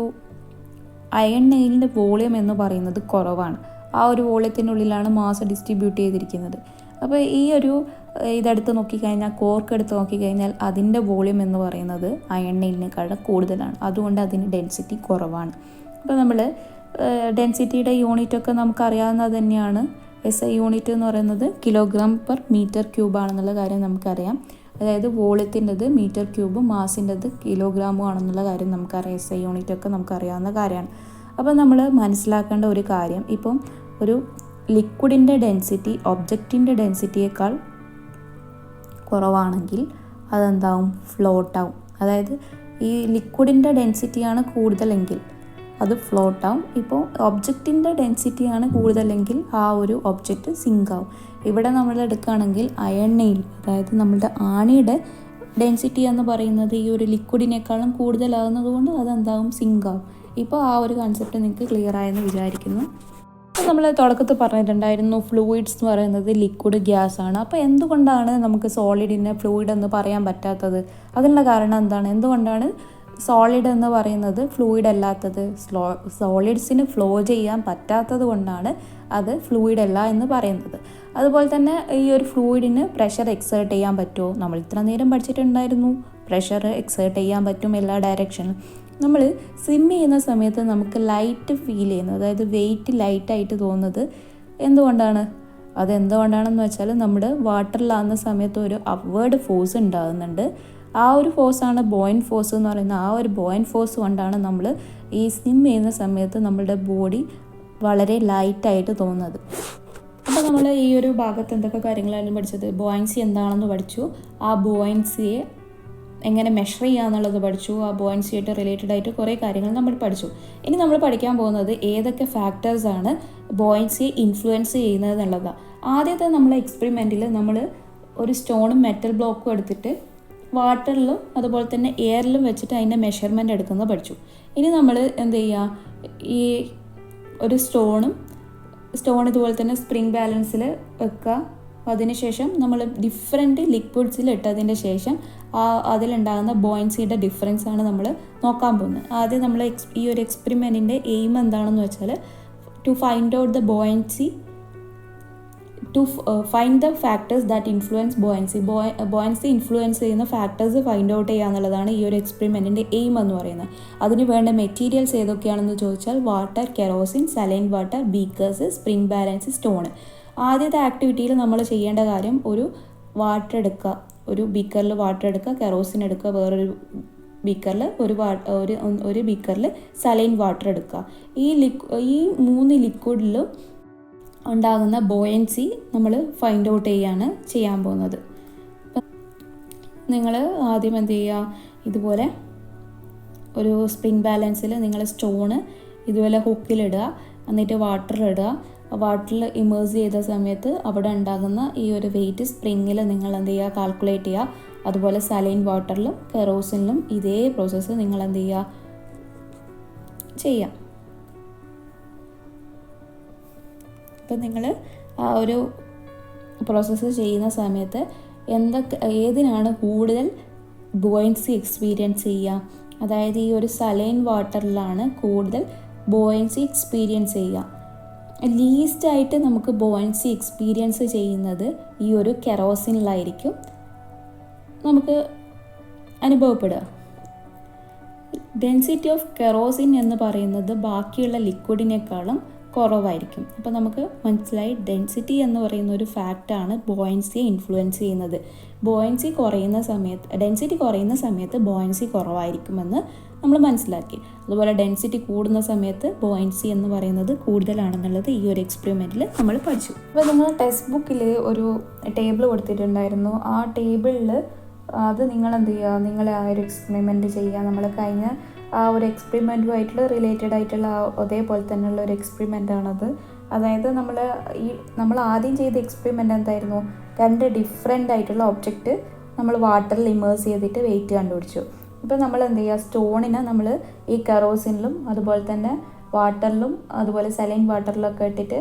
അയൺ നെയിലിൻ്റെ വോളിയം എന്ന് പറയുന്നത് കുറവാണ്. ആ ഒരു വോളിയത്തിനുള്ളിലാണ് മാസ് ഡിസ്ട്രിബ്യൂട്ട് ചെയ്തിരിക്കുന്നത്. അപ്പോൾ ഈ ഒരു ഇതെടുത്ത് നോക്കിക്കഴിഞ്ഞാൽ, കോർക്ക് എടുത്ത് നോക്കിക്കഴിഞ്ഞാൽ അതിൻ്റെ വോളിയം എന്ന് പറയുന്നത് അയൺ നെയിലിനേക്കാൾ കൂടുതലാണ്. അതുകൊണ്ട് അതിന് ഡെൻസിറ്റി കുറവാണ്. അപ്പോൾ നമ്മൾ ഡെൻസിറ്റിയുടെ യൂണിറ്റൊക്കെ നമുക്കറിയാവുന്നത് തന്നെയാണ്. SI യൂണിറ്റ് എന്ന് പറയുന്നത് kg/m³ ആണെന്നുള്ള കാര്യം നമുക്കറിയാം. അതായത് വോളിയത്തിൻ്റെത് മീറ്റർ ക്യൂബും മാസിൻ്റെത് കിലോഗ്രാമും ആണെന്നുള്ള കാര്യം നമുക്കറിയാം. SI യൂണിറ്റൊക്കെ നമുക്കറിയാവുന്ന കാര്യമാണ്. അപ്പോൾ നമ്മൾ മനസ്സിലാക്കേണ്ട ഒരു കാര്യം, ഇപ്പം ഒരു ലിക്വിഡിൻ്റെ ഡെൻസിറ്റി ഒബ്ജക്റ്റിൻ്റെ ഡെൻസിറ്റിയേക്കാൾ കുറവാണെങ്കിൽ അതെന്താവും, ഫ്ലോട്ടാവും. അതായത് ഈ ലിക്വിഡിൻ്റെ ഡെൻസിറ്റിയാണ് കൂടുതലെങ്കിൽ അത് ഫ്ലോട്ടാവും. ഇപ്പോൾ ഒബ്ജക്റ്റിൻ്റെ ഡെൻസിറ്റിയാണ് കൂടുതലെങ്കിൽ ആ ഒരു ഒബ്ജക്റ്റ് സിങ്ക് ആവും. ഇവിടെ നമ്മൾ എടുക്കുകയാണെങ്കിൽ അയൺ നെയിൽ, അതായത് നമ്മളുടെ ആണിയുടെ ഡെൻസിറ്റി എന്ന് പറയുന്നത് ഈ ഒരു ലിക്വിഡിനേക്കാളും കൂടുതലാകുന്നത് കൊണ്ട് അതെന്താവും, സിങ്ക് ആവും. ഇപ്പോൾ ആ ഒരു കൺസെപ്റ്റ് നിങ്ങൾക്ക് ക്ലിയർ ആയെന്ന് വിചാരിക്കുന്നു. അപ്പോൾ നമ്മൾ തുടക്കത്തിൽ പറഞ്ഞിട്ടുണ്ടായിരുന്നു ഫ്ലൂയിഡ്സ് എന്ന് പറയുന്നത് ലിക്വിഡ് ഗ്യാസ് ആണ്. അപ്പോൾ എന്തുകൊണ്ടാണ് നമുക്ക് സോളിഡിനെ ഫ്ലൂയിഡ് എന്ന് പറയാൻ പറ്റാത്തത്? അതിനുള്ള കാരണം എന്താണ്? എന്തുകൊണ്ടാണ് സോളിഡ് എന്ന് പറയുന്നത് ഫ്ലൂയിഡ് അല്ലാത്തത്? സോളിഡ്സിന് ഫ്ലോ ചെയ്യാൻ പറ്റാത്തത് കൊണ്ടാണ് അത് ഫ്ലൂയിഡ് അല്ല എന്ന് പറയുന്നത്. അതുപോലെ തന്നെ ഈ ഒരു ഫ്ലൂയിഡിന് പ്രഷർ എക്സേർട്ട് ചെയ്യാൻ പറ്റുമോ? നമ്മൾ ഇത്ര നേരം പഠിച്ചിട്ടുണ്ടായിരുന്നു പ്രഷർ എക്സേർട്ട് ചെയ്യാൻ പറ്റും എല്ലാ ഡയറക്ഷനിലും. നമ്മൾ സ്വിം ചെയ്യുന്ന സമയത്ത് നമുക്ക് ലൈറ്റ് ഫീൽ ചെയ്യുന്നത്, അതായത് വെയിറ്റ് ലൈറ്റായിട്ട് തോന്നുന്നത് എന്തുകൊണ്ടാണ്? അതെന്തുകൊണ്ടാണെന്ന് വെച്ചാൽ നമ്മുടെ വാട്ടറിലാകുന്ന സമയത്ത് ഒരു അപ്വേർഡ് ഫോഴ്സ് ഉണ്ടാകുന്നുണ്ട്. ആ ഒരു ഫോഴ്സാണ് ബോയിൻ ഫോഴ്സ് എന്ന് പറയുന്നത്. ആ ഒരു ബോയിൻ ഫോഴ്സ് കൊണ്ടാണ് നമ്മൾ ഈ സ്വിം ചെയ്യുന്ന സമയത്ത് നമ്മളുടെ ബോഡി വളരെ ലൈറ്റായിട്ട് തോന്നുന്നത്. അപ്പോൾ നമ്മൾ ഈ ഒരു ഭാഗത്ത് എന്തൊക്കെ കാര്യങ്ങളാണ് പഠിച്ചത്? ബോയൻസി എന്താണെന്ന് പഠിച്ചു, ആ ബോയൻസിയെ എങ്ങനെ മെഷർ ചെയ്യുക എന്നുള്ളത് പഠിച്ചു, ആ ബോയൻസിയായിട്ട് റിലേറ്റഡ് ആയിട്ട് കുറേ കാര്യങ്ങൾ നമ്മൾ പഠിച്ചു. ഇനി നമ്മൾ പഠിക്കാൻ പോകുന്നത് ഏതൊക്കെ ഫാക്ടേഴ്സാണ് ബോയൻസിയെ ഇൻഫ്ലുവൻസ് ചെയ്യുന്നത് എന്നുള്ളതാണ്. ആദ്യത്തെ നമ്മളെ എക്സ്പെരിമെൻറ്റിൽ നമ്മൾ ഒരു സ്റ്റോണും മെറ്റൽ ബ്ലോക്കും എടുത്തിട്ട് വാട്ടറിലും അതുപോലെ തന്നെ എയറിലും വെച്ചിട്ട് അതിൻ്റെ മെഷർമെൻറ്റ് എടുക്കുന്നത് പഠിച്ചു. ഇനി നമ്മൾ എന്ത് ചെയ്യുക, ഈ ഒരു സ്റ്റോൺ ഇതുപോലെ തന്നെ സ്പ്രിംഗ് ബാലൻസിൽ വെക്കുക. അതിനുശേഷം നമ്മൾ ഡിഫറെൻറ്റ് ലിക്വിഡ്സിൽ ഇട്ടതിൻ്റെ ശേഷം അതിലുണ്ടാകുന്ന ബോയൻസിയുടെ ഡിഫറൻസ് ആണ് നമ്മൾ നോക്കാൻ പോകുന്നത്. ആദ്യം നമ്മൾ ഈ ഒരു എക്സ്പെരിമെൻറ്റിൻ്റെ എയിം എന്താണെന്ന് വെച്ചാൽ to find out the buoyancy, to find the factors that influence buoyancy influence ചെയ്യുന്ന ഫാക്ടേഴ്സ് ഫൈൻഡ് ഔട്ട് ചെയ്യുക എന്നുള്ളതാണ് ഈ ഒരു എക്സ്പെരിമെൻറ്റിൻ്റെ എയിം എന്ന് പറയുന്നത്. അതിന് വേണ്ട മെറ്റീരിയൽസ് ഏതൊക്കെയാണെന്ന് ചോദിച്ചാൽ water, kerosene, saline water, beakers, spring balance, stone. ആദ്യത്തെ ആക്ടിവിറ്റിയിൽ നമ്മൾ ചെയ്യേണ്ട കാര്യം ഒരു വാട്ടർ എടുക്കുക, ഒരു ബീക്കറിൽ വാട്ടർ എടുക്കുക, കെറോസിൻ എടുക്കുക, വേറൊരു ബീക്കറിൽ ഒരു ബീക്കറിൽ സലൈൻ വാട്ടർ എടുക്കുക. ഈ 3 ലിക്വിഡിലും ഉണ്ടാകുന്ന ബോയൻസി നമ്മൾ ഫൈൻഡ് ഔട്ട് ചെയ്യാൻ പോകുന്നത്. നിങ്ങൾ ആദ്യം എന്ത് ചെയ്യുക, ഇതുപോലെ ഒരു സ്പ്രിംഗ് ബാലൻസിൽ നിങ്ങൾ സ്റ്റോണ് ഇതുപോലെ ഹുക്കിലിടുക, എന്നിട്ട് വാട്ടറിലിടുക. വാട്ടറിൽ ഇമേഴ്സ് ചെയ്ത സമയത്ത് അവിടെ ഉണ്ടാകുന്ന ഈ ഒരു വെയിറ്റ് സ്പ്രിങ്ങിൽ നിങ്ങൾ എന്ത് ചെയ്യുക, കാൽക്കുലേറ്റ് ചെയ്യുക. അതുപോലെ സലൈൻ വാട്ടറിലും കെറോസിനിലും ഇതേ പ്രോസസ്സ് നിങ്ങൾ എന്ത് ചെയ്യാം. അപ്പം നിങ്ങൾ ആ ഒരു പ്രോസസ്സ് ചെയ്യുന്ന സമയത്ത് ഏതിനാണ് കൂടുതൽ ബോയൻസി എക്സ്പീരിയൻസ് ചെയ്യുക, അതായത് ഈ ഒരു സലൈൻ വാട്ടറിലാണ് കൂടുതൽ ബോയൻസി എക്സ്പീരിയൻസ് ചെയ്യുക. ലീസ്റ്റായിട്ട് നമുക്ക് ബോയൻസി എക്സ്പീരിയൻസ് ചെയ്യുന്നത് ഈ ഒരു കെറോസിനിലായിരിക്കും നമുക്ക് അനുഭവപ്പെടുക. ഡെൻസിറ്റി ഓഫ് കെറോസിൻ എന്ന് പറയുന്നത് ബാക്കിയുള്ള ലിക്വിഡിനേക്കാളും കുറവായിരിക്കും. അപ്പോൾ നമുക്ക് മനസ്സിലായി ഡെൻസിറ്റി എന്ന് പറയുന്ന ഒരു ഫാക്റ്റാണ് ബോയൻസിയെ ഇൻഫ്ലുവൻസ് ചെയ്യുന്നത്. ഡെൻസിറ്റി കുറയുന്ന സമയത്ത് ബോയൻസി കുറവായിരിക്കുമെന്ന് നമ്മൾ മനസ്സിലാക്കി. അതുപോലെ ഡെൻസിറ്റി കൂടുന്ന സമയത്ത് ബോയൻസി എന്ന് പറയുന്നത് കൂടുതലാണെന്നുള്ളത് ഈ ഒരു എക്സ്പെരിമെൻറ്റിൽ നമ്മൾ പഠിച്ചു. അപ്പോൾ നിങ്ങൾ ടെക്സ്റ്റ് ബുക്കിൽ ഒരു ടേബിൾ കൊടുത്തിട്ടുണ്ടായിരുന്നു. ആ ടേബിളിൽ അത് നിങ്ങൾ എന്ത് ചെയ്യുക, നിങ്ങൾ ആ ഒരു എക്സ്പെരിമെൻറ്റ് ചെയ്യുക. നമ്മൾ കഴിഞ്ഞ ആ ഒരു എക്സ്പെരിമെൻറ്റുമായിട്ടുള്ള റിലേറ്റഡ് ആയിട്ടുള്ള അതേപോലെ തന്നെയുള്ള ഒരു എക്സ്പെരിമെൻ്റാണത്. അതായത് നമ്മൾ ആദ്യം ചെയ്ത എക്സ്പെരിമെൻ്റ് എന്തായിരുന്നു, 2 ഡിഫറെൻ്റ് ആയിട്ടുള്ള ഒബ്ജക്റ്റ് നമ്മൾ വാട്ടറിൽ ഇമേഴ്സ് ചെയ്തിട്ട് വെയിറ്റ് കണ്ടുപിടിച്ചു. ഇപ്പോൾ നമ്മൾ എന്ത് ചെയ്യുക, സ്റ്റോണിനെ നമ്മൾ ഈ കെറോസിനിലും അതുപോലെ തന്നെ വാട്ടറിലും അതുപോലെ സലൈൻ വാട്ടറിലൊക്കെ ഇട്ടിട്ട്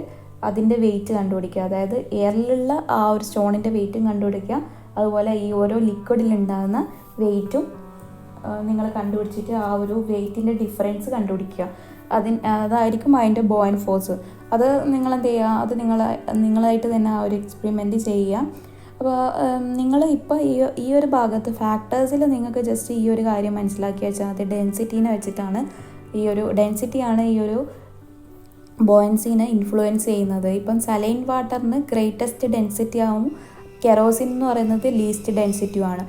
അതിൻ്റെ വെയിറ്റ് കണ്ടുപിടിക്കുക. അതായത് എയറിലുള്ള ആ ഒരു സ്റ്റോണിൻ്റെ വെയിറ്റും കണ്ടുപിടിക്കുക, അതുപോലെ ഈ ഓരോ ലിക്വിഡിലുണ്ടാകുന്ന വെയിറ്റും നിങ്ങൾ കണ്ടുപിടിച്ചിട്ട് ആ ഒരു വെയിറ്റിൻ്റെ ഡിഫറൻസ് കണ്ടുപിടിക്കുക. അതായിരിക്കും അതിൻ്റെ ബോയിൻ ഫോഴ്സ്. അത് നിങ്ങൾ എന്ത് ചെയ്യുക, അത് നിങ്ങളായിട്ട് തന്നെ ആ ഒരു എക്സ്പെരിമെൻറ്റ് ചെയ്യുക. അപ്പോൾ നിങ്ങൾ ഇപ്പോൾ ഈ ഒരു ഭാഗത്ത് ഫാക്ടേഴ്സിൽ നിങ്ങൾക്ക് ജസ്റ്റ് ഈ ഒരു കാര്യം മനസ്സിലാക്കി വെച്ചാൽ മതി. ഡെൻസിറ്റീനെ വെച്ചിട്ടാണ് ഡെൻസിറ്റിയാണ് ഈ ഒരു ബോയൻസിനെ ഇൻഫ്ലുവൻസ് ചെയ്യുന്നത്. ഇപ്പം സലൈൻ വാട്ടറിന് ഗ്രേറ്റസ്റ്റ് ഡെൻസിറ്റി ആവും, കെറോസിൻ എന്ന് പറയുന്നത് ലീസ്റ്റ് ഡെൻസിറ്റിയുമാണ്.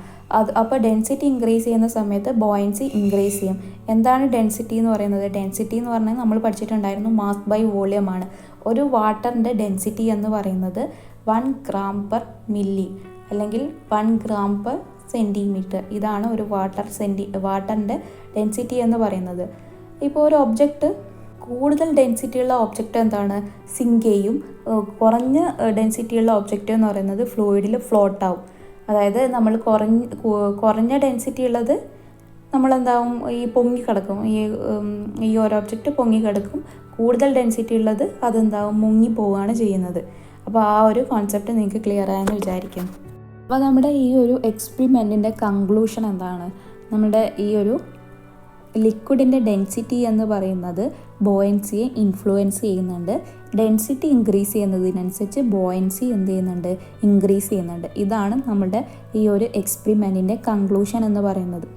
അപ്പോൾ ഡെൻസിറ്റി ഇൻക്രീസ് ചെയ്യുന്ന സമയത്ത് ബോയൻസി ഇൻക്രീസ് ചെയ്യും. എന്താണ് ഡെൻസിറ്റി എന്ന് പറയുന്നത്? ഡെൻസിറ്റി എന്ന് പറഞ്ഞാൽ നമ്മൾ പഠിച്ചിട്ടുണ്ടായിരുന്നു മാസ് ബൈ വോളിയം ആണ്. ഒരു വാട്ടറിൻ്റെ ഡെൻസിറ്റി എന്ന് പറയുന്നത് 1 gram per milli അല്ലെങ്കിൽ 1 gram per centimeter. ഇതാണ് ഒരു വാട്ടറിൻ്റെ ഡെൻസിറ്റി എന്ന് പറയുന്നത്. ഇപ്പോൾ ഒരു ഒബ്ജക്റ്റ് കൂടുതൽ ഡെൻസിറ്റിയുള്ള ഒബ്ജക്റ്റ് എന്താണ്, സിങ്ക് ചെയ്യും. കുറഞ്ഞ ഡെൻസിറ്റിയുള്ള ഒബ്ജക്റ്റ് എന്ന് പറയുന്നത് ഫ്ലൂയിഡിൽ ഫ്ലോട്ട് ആവും. അതായത് നമ്മൾ കുറഞ്ഞ ഡെൻസിറ്റി ഉള്ളത് നമ്മളെന്താവും, ഈ പൊങ്ങിക്കിടക്കും, ഈ ഒരു ഒബ്ജക്റ്റ് പൊങ്ങിക്കിടക്കും. കൂടുതൽ ഡെൻസിറ്റി ഉള്ളത് അതെന്താവും, മുങ്ങിപ്പോവുകയാണ് ചെയ്യുന്നത്. അപ്പോൾ ആ ഒരു കോൺസെപ്റ്റ് നിങ്ങൾക്ക് ക്ലിയർ ആയെന്ന് വിചാരിക്കും. അപ്പോൾ നമ്മുടെ ഈ ഒരു എക്സ്പെരിമെൻറ്റിൻ്റെ കൺക്ലൂഷൻ എന്താണ്? നമ്മുടെ ഈ ഒരു ലിക്വിഡിൻ്റെ ഡെൻസിറ്റി എന്ന് പറയുന്നത് ബോയൻസിയെ ഇൻഫ്ലുവൻസ് ചെയ്യുന്നുണ്ട്. ഡെൻസിറ്റി ഇൻക്രീസ് ചെയ്യുന്നതിനനുസരിച്ച് ബോയൻസി എന്ത് ചെയ്യുന്നുണ്ട്, ഇൻക്രീസ് ചെയ്യുന്നുണ്ട്. ഇതാണ് നമ്മുടെ ഈ ഒരു എക്സ്പെരിമെൻറ്റിൻ്റെ കൺക്ലൂഷൻ എന്ന് പറയുന്നത്.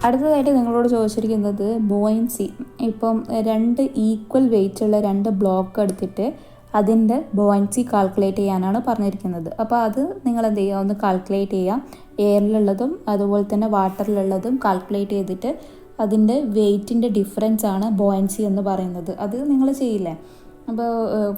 അടുത്തതായിട്ട് നിങ്ങളോട് ചോദിച്ചിരിക്കുന്നത് ബോയൻസി. ഇപ്പം 2 ഈക്വൽ വെയിറ്റുള്ള 2 ബ്ലോക്ക് എടുത്തിട്ട് അതിൻ്റെ ബോയൻസി കാൽക്കുലേറ്റ് ചെയ്യാനാണ് പറഞ്ഞിരിക്കുന്നത്. അപ്പോൾ അത് നിങ്ങൾ എന്ത് ചെയ്യുക, ഒന്ന് കാൽക്കുലേറ്റ് ചെയ്യുക. എയറിലുള്ളതും അതുപോലെ തന്നെ വാട്ടറിലുള്ളതും കാൽക്കുലേറ്റ് ചെയ്തിട്ട് അതിൻ്റെ വെയ്റ്റിൻ്റെ ഡിഫറൻസ് ആണ് ബോയൻസി എന്ന് പറയുന്നത്. അത് നിങ്ങൾ ചെയ്യില്ലേ. അപ്പോൾ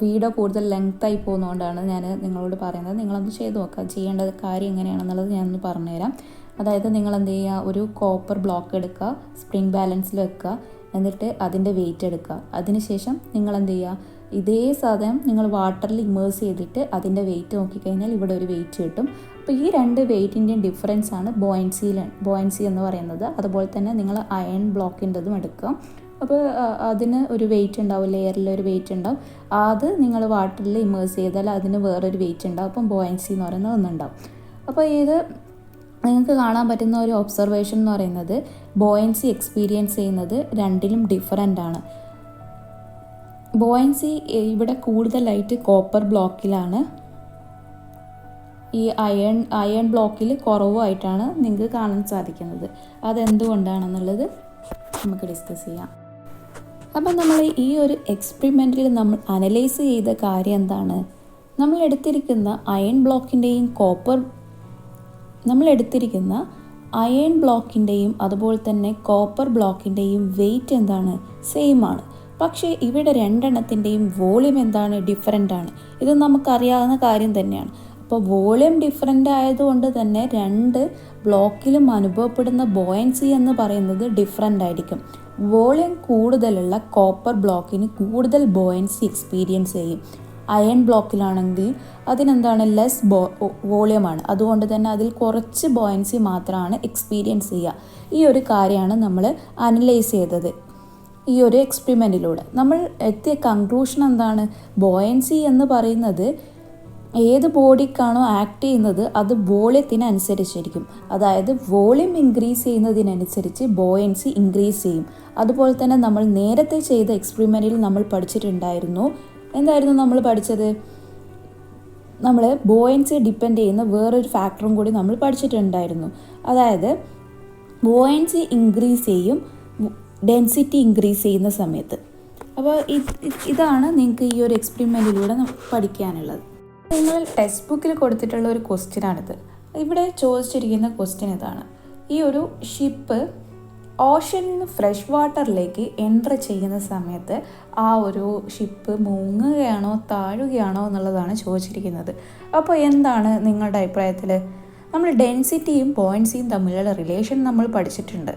വീഡിയോ കൂടുതൽ ലെങ്ത്തായി പോകുന്നതുകൊണ്ടാണ് ഞാൻ നിങ്ങളോട് പറയുന്നത്. നിങ്ങളൊന്ന് ചെയ്ത് നോക്കുക. ചെയ്യേണ്ട കാര്യം എങ്ങനെയാണെന്നുള്ളത് ഞാനൊന്ന് പറഞ്ഞുതരാം. അതായത് നിങ്ങൾ എന്ത് ചെയ്യുക, ഒരു കോപ്പർ ബ്ലോക്ക് എടുക്കുക, സ്പ്രിംഗ് ബാലൻസിൽ വെക്കുക, എന്നിട്ട് അതിൻ്റെ വെയിറ്റ് എടുക്കുക. അതിനുശേഷം നിങ്ങൾ എന്ത് ചെയ്യുക, ഇതേ സാധനം നിങ്ങൾ വാട്ടറിൽ ഇമേഴ്സ് ചെയ്തിട്ട് അതിൻ്റെ വെയിറ്റ് നോക്കിക്കഴിഞ്ഞാൽ ഇവിടെ ഒരു വെയിറ്റ് കിട്ടും. അപ്പോൾ ഈ രണ്ട് വെയിറ്റിൻ്റെയും ഡിഫറൻസ് ആണ് ബോയൻസി എന്ന് പറയുന്നത്. അതുപോലെ തന്നെ നിങ്ങൾ അയൺ ബ്ലോക്കിൻ്റെതും എടുക്കുക. അപ്പോൾ അതിന് ഒരു വെയിറ്റ് ഉണ്ടാവും, ലെയറിൽ ഒരു വെയിറ്റ് ഉണ്ടാവും. അത് നിങ്ങൾ വാട്ടറിൽ ഇമേഴ്സ് ചെയ്താൽ അതിന് വേറൊരു വെയിറ്റ് ഉണ്ടാവും. അപ്പം ബോയൻസി എന്ന് പറയുന്നത് ഒന്നുണ്ടാവും. അപ്പോൾ ഇത് നിങ്ങൾക്ക് കാണാൻ പറ്റുന്ന ഒരു ഒബ്സർവേഷൻ എന്ന് പറയുന്നത് ബോയൻസി എക്സ്പീരിയൻസ് ചെയ്യുന്നത് രണ്ടിലും ഡിഫറൻ്റ് ആണ്. ഇവിടെ കൂടുതലായിട്ട് കോപ്പർ ബ്ലോക്കിലാണ്, ഈ അയൺ ബ്ലോക്കിൽ കുറവായിട്ടാണ് നിങ്ങൾക്ക് കാണാൻ സാധിക്കുന്നത്. അതെന്തുകൊണ്ടാണെന്നുള്ളത് നമുക്ക് ഡിസ്കസ് ചെയ്യാം. അപ്പം നമ്മൾ ഈ ഒരു എക്സ്പെരിമെൻറ്റിൽ നമ്മൾ അനലൈസ് ചെയ്ത കാര്യം എന്താണ്, നമ്മൾ എടുത്തിരിക്കുന്ന അയൺ ബ്ലോക്കിൻ്റെയും അതുപോലെ തന്നെ കോപ്പർ ബ്ലോക്കിൻ്റെയും വെയിറ്റ് എന്താണ്, സെയിം ആണ്. പക്ഷേ ഇവിടെ രണ്ടെണ്ണത്തിൻ്റെയും വോളിയം എന്താണ്, ഡിഫറൻ്റ് ആണ്. ഇത് നമുക്കറിയാവുന്ന കാര്യം തന്നെയാണ്. അപ്പോൾ വോളിയം ഡിഫറൻ്റ് ആയതുകൊണ്ട് തന്നെ രണ്ട് ബ്ലോക്കിലും അനുഭവപ്പെടുന്ന ബോയൻസി എന്ന് പറയുന്നത് ഡിഫറൻ്റ് ആയിരിക്കും. വോളിയം കൂടുതലുള്ള കോപ്പർ ബ്ലോക്കിന് കൂടുതൽ ബോയൻസി എക്സ്പീരിയൻസ് ചെയ്യും. അയൺ ബ്ലോക്കിലാണെങ്കിൽ അതിനെന്താണ്, ലെസ് വോളിയമാണ്. അതുകൊണ്ട് തന്നെ അതിൽ കുറച്ച് ബോയൻസി മാത്രമാണ് എക്സ്പീരിയൻസ് ചെയ്യുക. ഈ ഒരു കാര്യമാണ് നമ്മൾ അനലൈസ് ചെയ്തത്. ഈ ഒരു എക്സ്പെരിമെൻറ്റിലൂടെ നമ്മൾ എത്തിയ കൺക്ലൂഷൻ എന്താണ്, ബോയൻസി എന്ന് പറയുന്നത് ഏത് ബോഡിക്കാണോ ആക്ട് ചെയ്യുന്നത് അത് വോളിയത്തിനനുസരിച്ചിരിക്കും. അതായത് വോളിയം ഇൻക്രീസ് ചെയ്യുന്നതിനനുസരിച്ച് ബോയൻസി ഇൻക്രീസ് ചെയ്യും. അതുപോലെ തന്നെ നമ്മൾ നേരത്തെ ചെയ്ത എക്സ്പെരിമെൻറ്റിൽ നമ്മൾ പഠിച്ചിട്ടുണ്ടായിരുന്നു. എന്തായിരുന്നു നമ്മൾ പഠിച്ചത്, നമ്മൾ ബോയൻസി ഡിപ്പെൻഡ് ചെയ്യുന്ന വേറൊരു ഫാക്ടറും കൂടി നമ്മൾ പഠിച്ചിട്ടുണ്ടായിരുന്നു. അതായത് ബോയൻസി ഇൻക്രീസ് ചെയ്യും ഡെൻസിറ്റി ഇൻക്രീസ് ചെയ്യുന്ന സമയത്ത്. അപ്പോൾ ഇതാണ് നിങ്ങൾക്ക് ഈ ഒരു എക്സ്പെരിമെൻറ്റിലൂടെ പഠിക്കാനുള്ളത്. നിങ്ങൾ ടെക്സ്റ്റ് ബുക്കിൽ കൊടുത്തിട്ടുള്ള ഒരു ക്വസ്റ്റ്യനാണിത്. ഇവിടെ ചോദിച്ചിരിക്കുന്ന ക്വസ്റ്റ്യൻ ഇതാണ്, ഈ ഒരു ഷിപ്പ് ഓഷനിൽ നിന്ന് ഫ്രഷ് വാട്ടറിലേക്ക് എൻ്റർ ചെയ്യുന്ന സമയത്ത് ആ ഒരു ഷിപ്പ് മുങ്ങുകയാണോ താഴുകയാണോ എന്നുള്ളതാണ് ചോദിച്ചിരിക്കുന്നത്. അപ്പോൾ എന്താണ് നിങ്ങളുടെ അഭിപ്രായത്തിൽ, നമ്മൾ ഡെൻസിറ്റിയും ബോയൻസിയും തമ്മിലുള്ള റിലേഷൻ നമ്മൾ പഠിച്ചിട്ടുണ്ട്.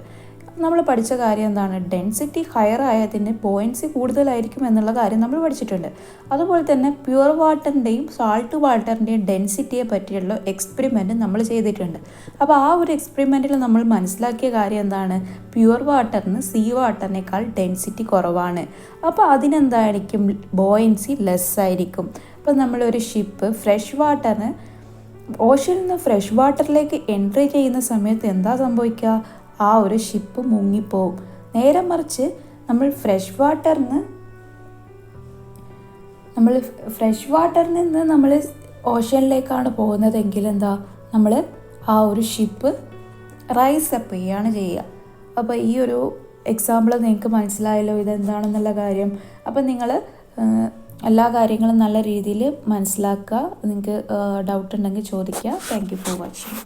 നമ്മൾ പഠിച്ച കാര്യം എന്താണ്, ഡെൻസിറ്റി ഹയർ ആയതിന് ബോയൻസി കൂടുതലായിരിക്കും എന്നുള്ള കാര്യം നമ്മൾ പഠിച്ചിട്ടുണ്ട്. അതുപോലെ തന്നെ പ്യുവർ വാട്ടറിൻ്റെയും സാൾട്ട് വാട്ടറിൻ്റെയും ഡെൻസിറ്റിയെ പറ്റിയുള്ള എക്സ്പെരിമെൻറ്റ് നമ്മൾ ചെയ്തിട്ടുണ്ട്. അപ്പോൾ ആ ഒരു എക്സ്പെരിമെൻറ്റിൽ നമ്മൾ മനസ്സിലാക്കിയ കാര്യം എന്താണ്, പ്യുവർ വാട്ടറിന് സീ വാട്ടറിനേക്കാൾ ഡെൻസിറ്റി കുറവാണ്. അപ്പോൾ അതിനെന്തായിരിക്കും, ബോയൻസി ലെസ് ആയിരിക്കും. അപ്പോൾ നമ്മളൊരു ഷിപ്പ് ഓഷനിൽ നിന്ന് ഫ്രഷ് വാട്ടറിലേക്ക് എൻട്രി ചെയ്യുന്ന സമയത്ത് എന്താ സംഭവിക്കുക, ആ ഒരു ഷിപ്പ് മുങ്ങിപ്പോവും. നേരെ മറിച്ച് നമ്മൾ ഫ്രഷ് വാട്ടറിൽ നിന്ന് നമ്മൾ ഓഷനിലേക്കാണ് പോകുന്നതെങ്കിൽ എന്താ, നമ്മൾ ആ ഒരു ഷിപ്പ് റൈസ് അപ്പ് ചെയ്യുകയാണ് ചെയ്യുക. അപ്പോൾ ഈ ഒരു എക്സാമ്പിൾ നിങ്ങൾക്ക് മനസ്സിലായല്ലോ ഇതെന്താണെന്നുള്ള കാര്യം. അപ്പോൾ നിങ്ങൾ എല്ലാ കാര്യങ്ങളും നല്ല രീതിയിൽ മനസ്സിലാക്കുക. നിങ്ങൾക്ക് ഡൗട്ട് ഉണ്ടെങ്കിൽ ചോദിക്കുക. Thank you for watching.